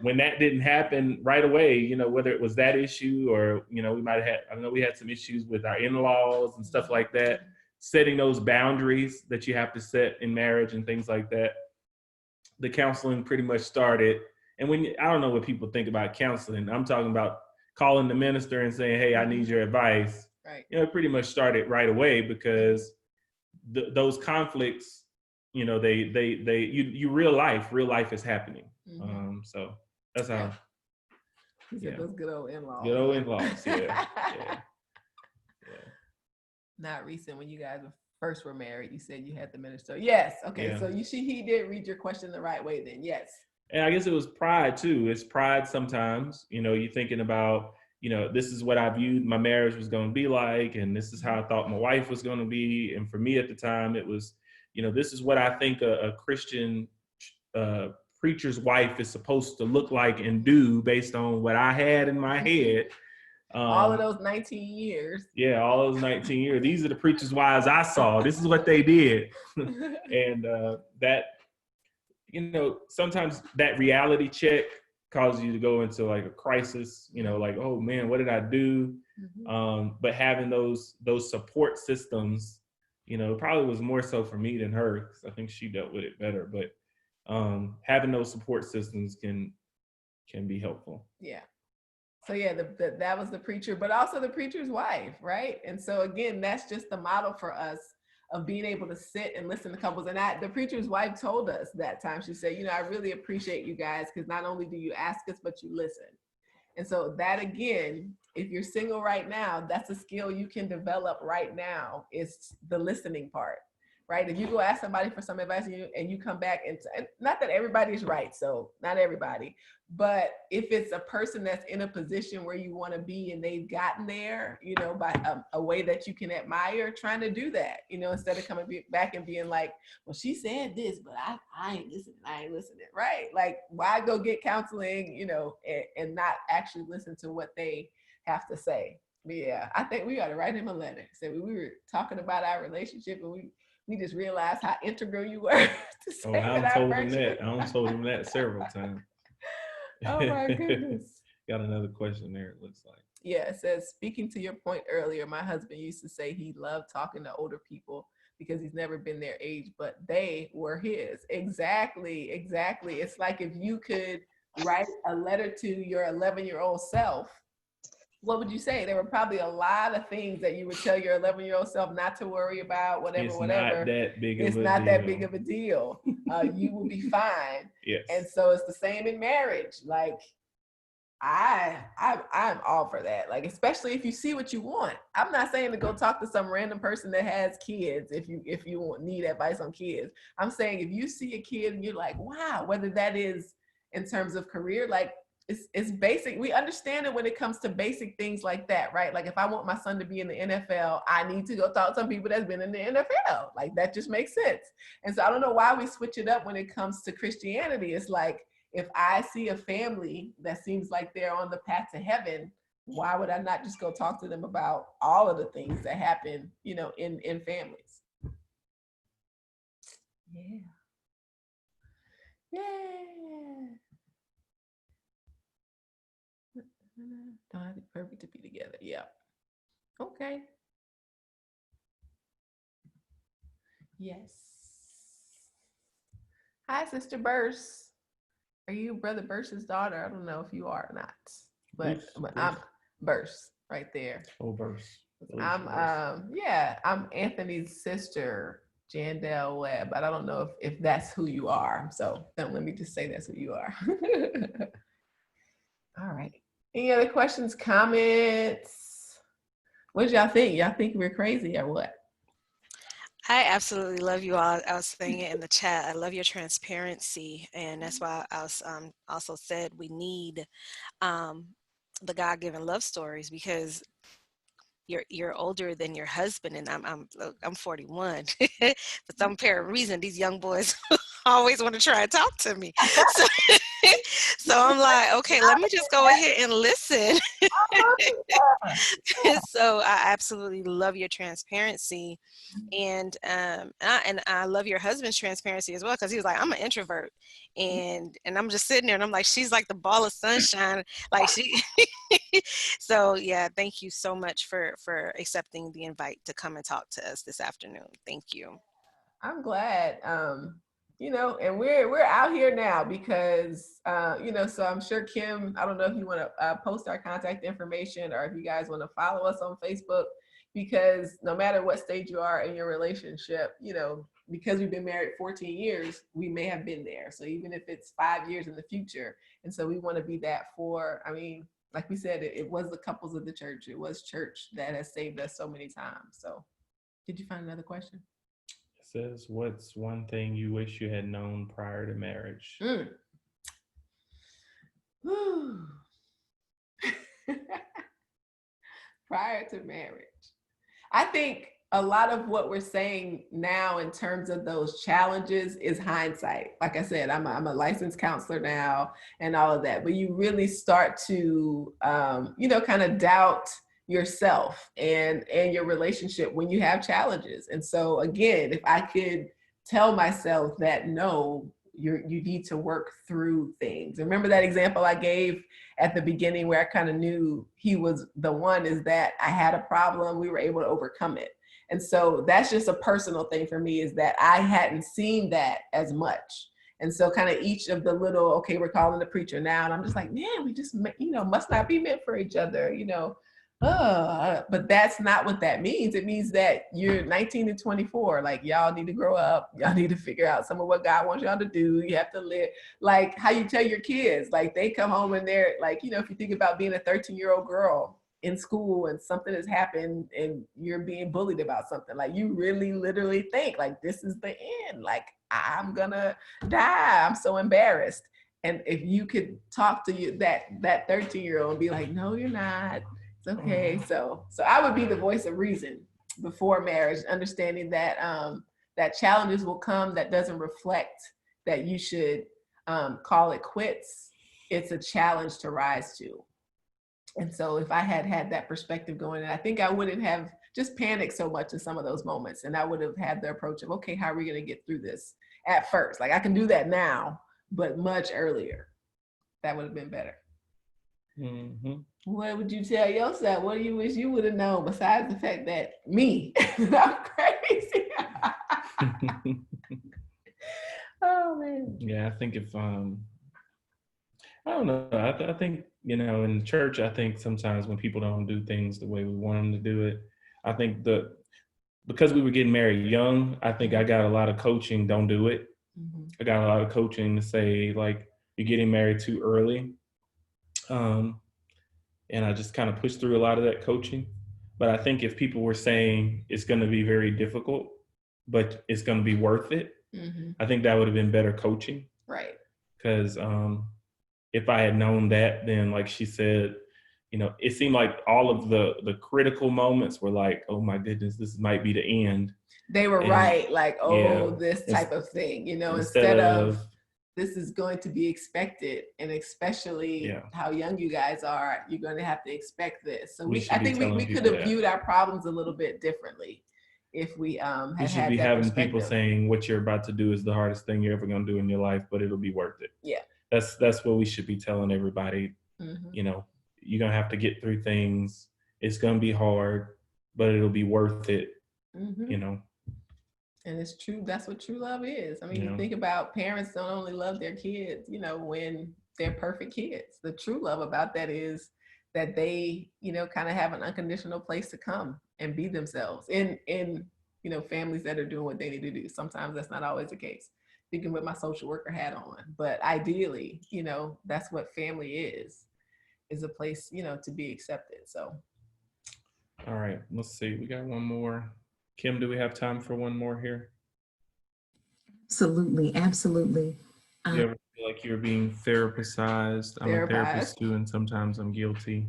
Speaker 2: when that didn't happen right away, whether it was that issue or, we might have had, I know we had some issues with our in-laws and stuff like that, setting those boundaries that you have to set in marriage and things like that. The counseling pretty much started. And I don't know what people think about counseling. I'm talking about calling the minister and saying, hey, I need your advice.
Speaker 3: Right.
Speaker 2: It pretty much started right away because those conflicts, real life is happening. So that's how.
Speaker 3: He said those good old in-laws.
Speaker 2: Good old in-laws, yeah.
Speaker 3: Not recent when you guys first were married. You said you had the minister. Yes. Okay. Yeah. So he did read your question the right way then. Yes.
Speaker 2: And I guess it was pride too. It's pride sometimes. You're thinking about, this is what I viewed my marriage was going to be like, and this is how I thought my wife was going to be. And for me at the time, it was, this is what I think a Christian preacher's wife is supposed to look like and do based on what I had in my head.
Speaker 3: All of those 19 years.
Speaker 2: Yeah, all those 19 years. These are the preacher's wives I saw. This is what they did. And that, sometimes that reality check causes you to go into like a crisis, like, oh man, what did I do? But having those support systems, probably was more so for me than her, because I think she dealt with it better. But having those support systems can be helpful.
Speaker 3: Yeah. So yeah, that was the preacher, but also the preacher's wife, right? And so again, that's just the model for us of being able to sit and listen to couples. And the preacher's wife told us that time, she said, I really appreciate you guys because not only do you ask us, but you listen. And so that again, if you're single right now, that's a skill you can develop right now, is the listening part, right? If you go ask somebody for some advice and you come back and not that everybody's right, so not everybody, but if it's a person that's in a position where you want to be and they've gotten there, by a way that you can admire, trying to do that, instead of coming back and being like, well, she said this, but I ain't listening, right? Like, why go get counseling, and not actually listen to what they have to say? But yeah, I think we got to write him a letter. So we were talking about our relationship and we just realized how integral you were to say
Speaker 2: I told him that several times.
Speaker 3: Oh my goodness.
Speaker 2: Got another question there, it looks like.
Speaker 3: Yeah, it says, speaking to your point earlier, my husband used to say he loved talking to older people because he's never been their age, but they were his. Exactly. It's like if you could write a letter to your 11-year-old self, what would you say? There were probably a lot of things that you would tell your 11-year-old self not to worry about, whatever.
Speaker 2: It's not that big of a
Speaker 3: deal. You will be fine.
Speaker 2: Yes.
Speaker 3: And so it's the same in marriage. Like, I'm all for that. Like, especially if you see what you want. I'm not saying to go talk to some random person that has kids if you need advice on kids. I'm saying if you see a kid and you're like, wow, whether that is in terms of career, like, it's basic. We understand it when it comes to basic things like that, right? Like, if I want my son to be in the NFL, I need to go talk to some people that's been in the NFL. Like, that just makes sense. And so I don't know why we switch it up when it comes to Christianity. It's like, if I see a family that seems like they're on the path to heaven, why would I not just go talk to them about all of the things that happen, you know, in families? Yeah. Yeah. Don't have to be perfect to be together. Yeah. Okay. Yes. Hi, Sister Burse. Are you Brother Burse's daughter? I don't know if you are or not, but I'm Burse right there.
Speaker 2: Oh, Burse.
Speaker 3: I'm I'm Anthony's sister, Jandel Webb, but I don't know if that's who you are. So don't let me just say that's who you are. All right. Any other questions, comments? What did y'all think? Y'all think we're crazy or what?
Speaker 5: I absolutely love you all. I was saying it in the chat. I love your transparency, and that's why I was also said we need the God-given love stories, because you're older than your husband, and I'm 41. For some apparent reason, these young boys always want to try and talk to me. So, so I'm like, okay, let me just go ahead and listen. So I absolutely love your transparency. And I love your husband's transparency as well, because he was like, I'm an introvert, and I'm just sitting there and I'm like, she's like the ball of sunshine, like she. So yeah, thank you so much for accepting the invite to come and talk to us this afternoon. Thank you.
Speaker 3: I'm glad. You know, and we're out here now because you know, so I'm sure Kim, I don't know if you want to post our contact information or if you guys want to follow us on Facebook, because no matter what stage you are in your relationship, you know, because we've been married 14 years, we may have been there. So even if it's 5 years in the future, and so we want to be that for, I mean, like we said, it was the couples of the church. It was church that has saved us so many times. So did you find another question?
Speaker 2: It says, what's one thing you wish you had known prior to marriage?
Speaker 3: Prior to marriage. I think a lot of what we're saying now in terms of those challenges is hindsight. Like I said, I'm a licensed counselor now and all of that, but you really start to, you know, kind of doubt yourself and your relationship when you have challenges. And so again, if I could tell myself that, no, you need to work through things. Remember that example I gave at the beginning where I kind of knew he was the one, is that I had a problem, we were able to overcome it. And so that's just a personal thing for me, is that I hadn't seen that as much. And so kind of each of the little, okay, we're calling the preacher now. And I'm just like, man, we just, you know, must not be meant for each other, you know. But that's not what that means. It means that you're 19 and 24. Like, y'all need to grow up. Y'all need to figure out some of what God wants y'all to do. You have to live like how you tell your kids. Like, they come home and they're like, you know, if you think about being a 13-year-old girl in school and something has happened and you're being bullied about something, like, you really literally think like, this is the end. Like, I'm gonna die. I'm so embarrassed. And if you could talk to you that 13-year-old and be like, no, you're not. It's okay. So I would be the voice of reason before marriage, understanding that that challenges will come that doesn't reflect that you should call it quits. It's a challenge to rise to. And so if I had that perspective going in, I think I wouldn't have just panicked so much in some of those moments. And I would have had the approach of, okay, how are we going to get through this at first? Like, I can do that now, but much earlier. That would have been better. Mm-hmm. What would you tell yourself? What do you wish you would have known besides the fact that me, I'm crazy? Oh man.
Speaker 2: Yeah, I think if I don't know. I think, you know, in church, I think sometimes when people don't do things the way we want them to do it, I think because we were getting married young, I think I got a lot of coaching. Don't do it. Mm-hmm. I got a lot of coaching to say, like, you're getting married too early. And I just kind of pushed through a lot of that coaching. But I think if people were saying it's going to be very difficult, but it's going to be worth it, mm-hmm. I think that would have been better coaching.
Speaker 3: Right.
Speaker 2: Because if I had known that, then like she said, you know, it seemed like all of the critical moments were like, oh my goodness, this might be the end.
Speaker 3: They were right. Like, oh, yeah, this type of thing, you know, instead of this is going to be expected, and especially how young you guys are, you're going to have to expect this. So I think we could have viewed our problems a little bit differently if we had
Speaker 2: you should
Speaker 3: had
Speaker 2: be
Speaker 3: that
Speaker 2: having
Speaker 3: perspective.
Speaker 2: people saying what you're about to do is the hardest thing you're ever going to do in your life, but it'll be worth it.
Speaker 3: Yeah.
Speaker 2: That's what we should be telling everybody.
Speaker 3: Mm-hmm.
Speaker 2: You know, you're going to have to get through things. It's going to be hard, but it'll be worth it.
Speaker 3: Mm-hmm.
Speaker 2: You know.
Speaker 3: And it's true. That's what true love is. I mean,
Speaker 2: Yeah.
Speaker 3: you think about parents don't only love their kids, you know, when they're perfect kids. The true love about that is that they, you know, kind of have an unconditional place to come and be themselves in, you know, families that are doing what they need to do. Sometimes that's not always the case. Speaking with my social worker hat on, but ideally, you know, that's what family is a place, you know, to be accepted. So.
Speaker 2: All right, let's see. We got one more. Kim, do we have time for one more here?
Speaker 1: Absolutely, absolutely.
Speaker 2: You ever feel like you're being therapized? I'm a therapist too, and sometimes I'm guilty.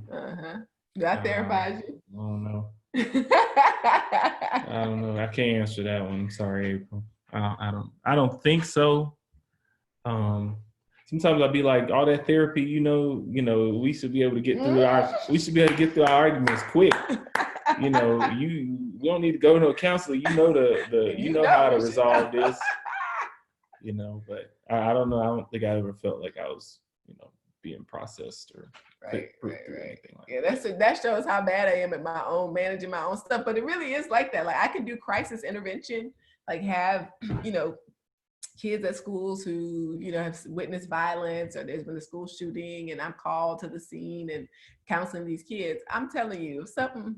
Speaker 3: Do I therapize you?
Speaker 2: I don't know. I don't know. I can't answer that one. I'm sorry, April. I don't think so. Sometimes I'll be like, all that therapy, you know, we should be able to get through our arguments quick. You know, you don't need to go to a counselor. You know you know how to resolve this. You know, but I don't know. I don't think I ever felt like I was, you know, being processed or
Speaker 3: right.
Speaker 2: Like
Speaker 3: that shows how bad I am at managing my own stuff. But it really is like that. Like I can do crisis intervention, like have, you know, kids at schools who, you know, have witnessed violence, or there's been a school shooting and I'm called to the scene and counseling these kids. I'm telling you, something,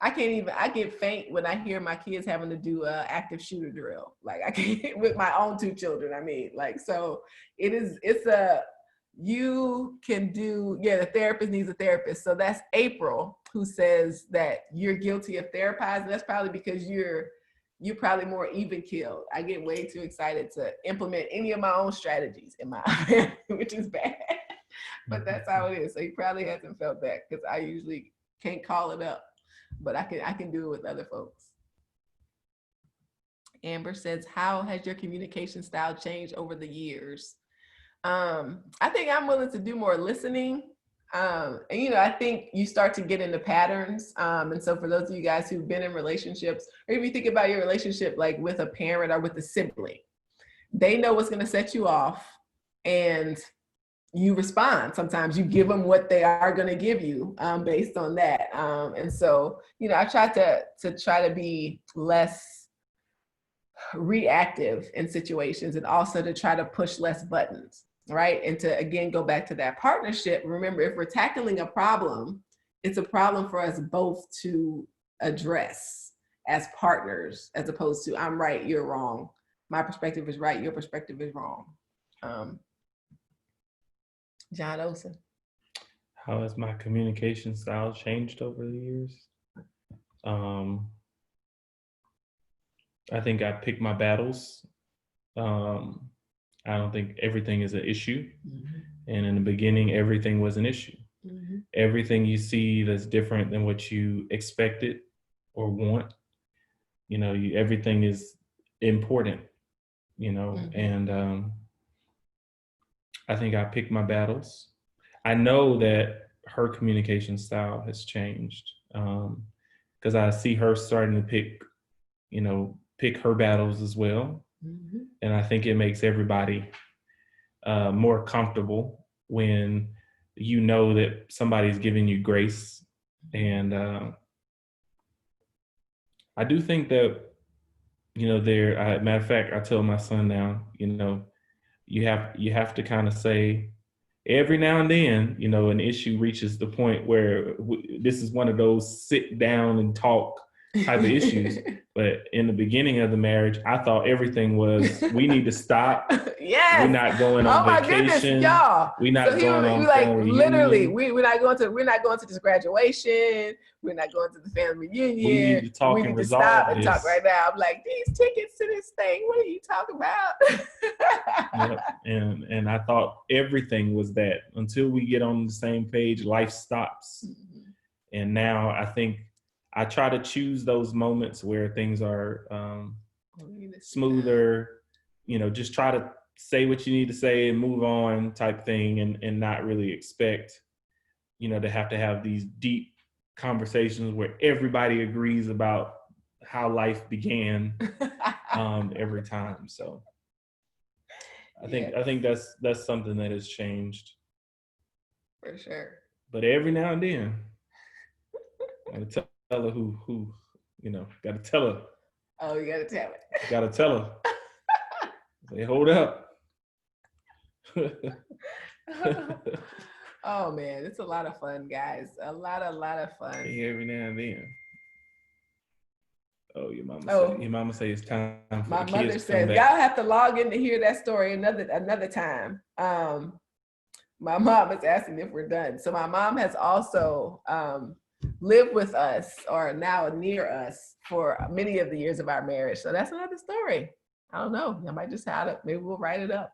Speaker 3: I get faint when I hear my kids having to do a active shooter drill. Like I can't with my own 2 children. I mean, like, so you can do, the therapist needs a therapist. So that's April who says that you're guilty of therapizing. That's probably because you're probably more even keeled. I get way too excited to implement any of my own strategies in my family, which is bad. But that's how it is. So he probably hasn't felt that because I usually can't call it up. But I can do it with other folks. Amber says, how has your communication style changed over the years? I think I'm willing to do more listening. And, you know, I think you start to get into patterns. And so for those of you guys who've been in relationships, or if you think about your relationship, like with a parent or with a sibling, they know what's going to set you off and you respond. Sometimes you give them what they are going to give you based on that. And so, you know, I try to be less reactive in situations, and also to try to push less buttons, right? And to, again, go back to that partnership. Remember, if we're tackling a problem, it's a problem for us both to address as partners, as opposed to I'm right, you're wrong. My perspective is right, your perspective is wrong. John Olson.
Speaker 2: How has my communication style changed over the years? I think I pick my battles. I don't think everything is an issue. Mm-hmm. And in the beginning, everything was an issue. Mm-hmm. Everything you see that's different than what you expected or want, you know, everything is important, you know, mm-hmm. And I think I pick my battles. I know that her communication style has changed because I see her starting to pick her battles as well. Mm-hmm. And I think it makes everybody more comfortable when you know that somebody's giving you grace. And I do think that, you know, matter of fact, I tell my son now, you know, you have to kind of say every now and then, you know, an issue reaches the point where this is one of those sit down and talk type of issues. But in the beginning of the marriage, I thought everything was, we need to stop.
Speaker 3: Yes.
Speaker 2: We're not going on vacation. Oh my goodness, y'all. We're not going on
Speaker 3: like literally, we're not going to this graduation. We're not going to the family reunion.
Speaker 2: We need to talk and resolve
Speaker 3: stop
Speaker 2: this.
Speaker 3: And talk right now. I'm like, these tickets to this thing, what are you talking about?
Speaker 2: Yep. And I thought everything was that. Until we get on the same page, life stops. Mm-hmm. And now I think I try to choose those moments where things are smoother, you know, just try to say what you need to say and move on type thing, and not really expect, to have these deep conversations where everybody agrees about how life began every time. So I think that's something that has changed.
Speaker 3: For sure.
Speaker 2: But every now and then, I gotta tell her who, gotta tell her.
Speaker 3: Oh, you gotta tell it.
Speaker 2: Gotta tell her. Say, hold up.
Speaker 3: Oh man, it's a lot of fun, guys. A lot of fun.
Speaker 2: Every now and then. Oh, your mama say it's time for
Speaker 3: my
Speaker 2: the
Speaker 3: mother
Speaker 2: kids to
Speaker 3: says,
Speaker 2: come
Speaker 3: y'all
Speaker 2: back.
Speaker 3: have to log in to hear that story another time. My mom is asking if we're done. So my mom has also lived with us, or now near us, for many of the years of our marriage. So that's another story. I don't know. I might just have it. Maybe we'll write it up.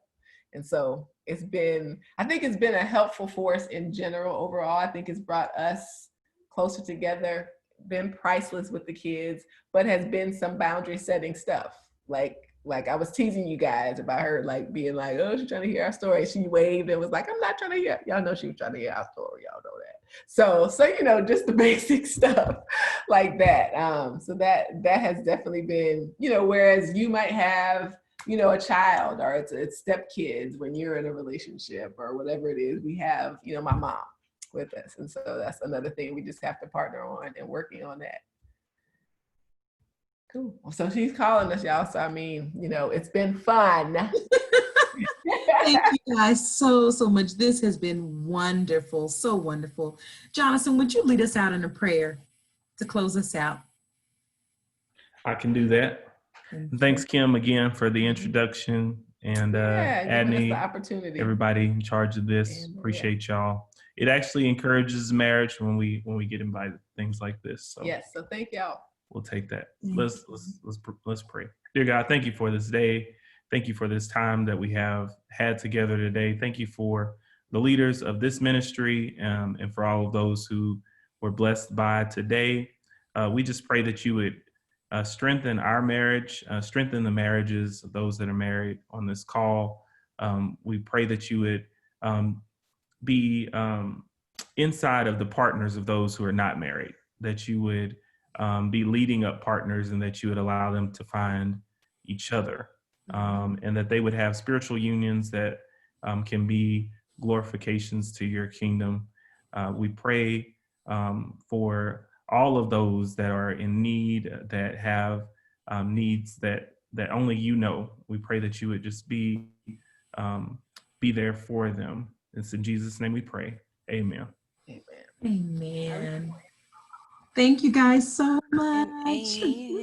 Speaker 3: And so I think it's been a helpful force in general overall. I think it's brought us closer together, been priceless with the kids, but has been some boundary setting stuff. Like I was teasing you guys about her, like being like, oh, she's trying to hear our story. She waved and was like, I'm not trying to hear. Y'all know she was trying to hear our story. Y'all know that. So just the basic stuff like that. So that has definitely been, whereas you might have, a child, or it's stepkids when you're in a relationship or whatever it is, we have, my mom with us. And so that's another thing we just have to partner on and working on that. Cool. So she's calling us, y'all. So, it's been fun.
Speaker 1: Thank you guys so much. This has been wonderful. So wonderful. Jonathan, would you lead us out in a prayer to close us out?
Speaker 2: I can do that. Thanks, Kim, again for the introduction, and Adney,
Speaker 3: the opportunity.
Speaker 2: Everybody in charge of this. Appreciate y'all. It actually encourages marriage when we get invited to things like this. So
Speaker 3: yes, so thank y'all.
Speaker 2: We'll take that. Let's pray. Dear God, thank you for this day. Thank you for this time that we have had together today. Thank you for the leaders of this ministry, and for all of those who were blessed by today. We just pray that you would strengthen our marriage, strengthen the marriages of those that are married on this call. We pray that you would be inside of the partners of those who are not married, that you would be leading up partners, and that you would allow them to find each other, and that they would have spiritual unions that can be glorifications to your kingdom. We pray for all of those that are in need, that have needs that only you know. We pray that you would just be there for them. It's in Jesus' name we pray. Amen.
Speaker 1: Amen. Thank you guys so much.
Speaker 5: Amen.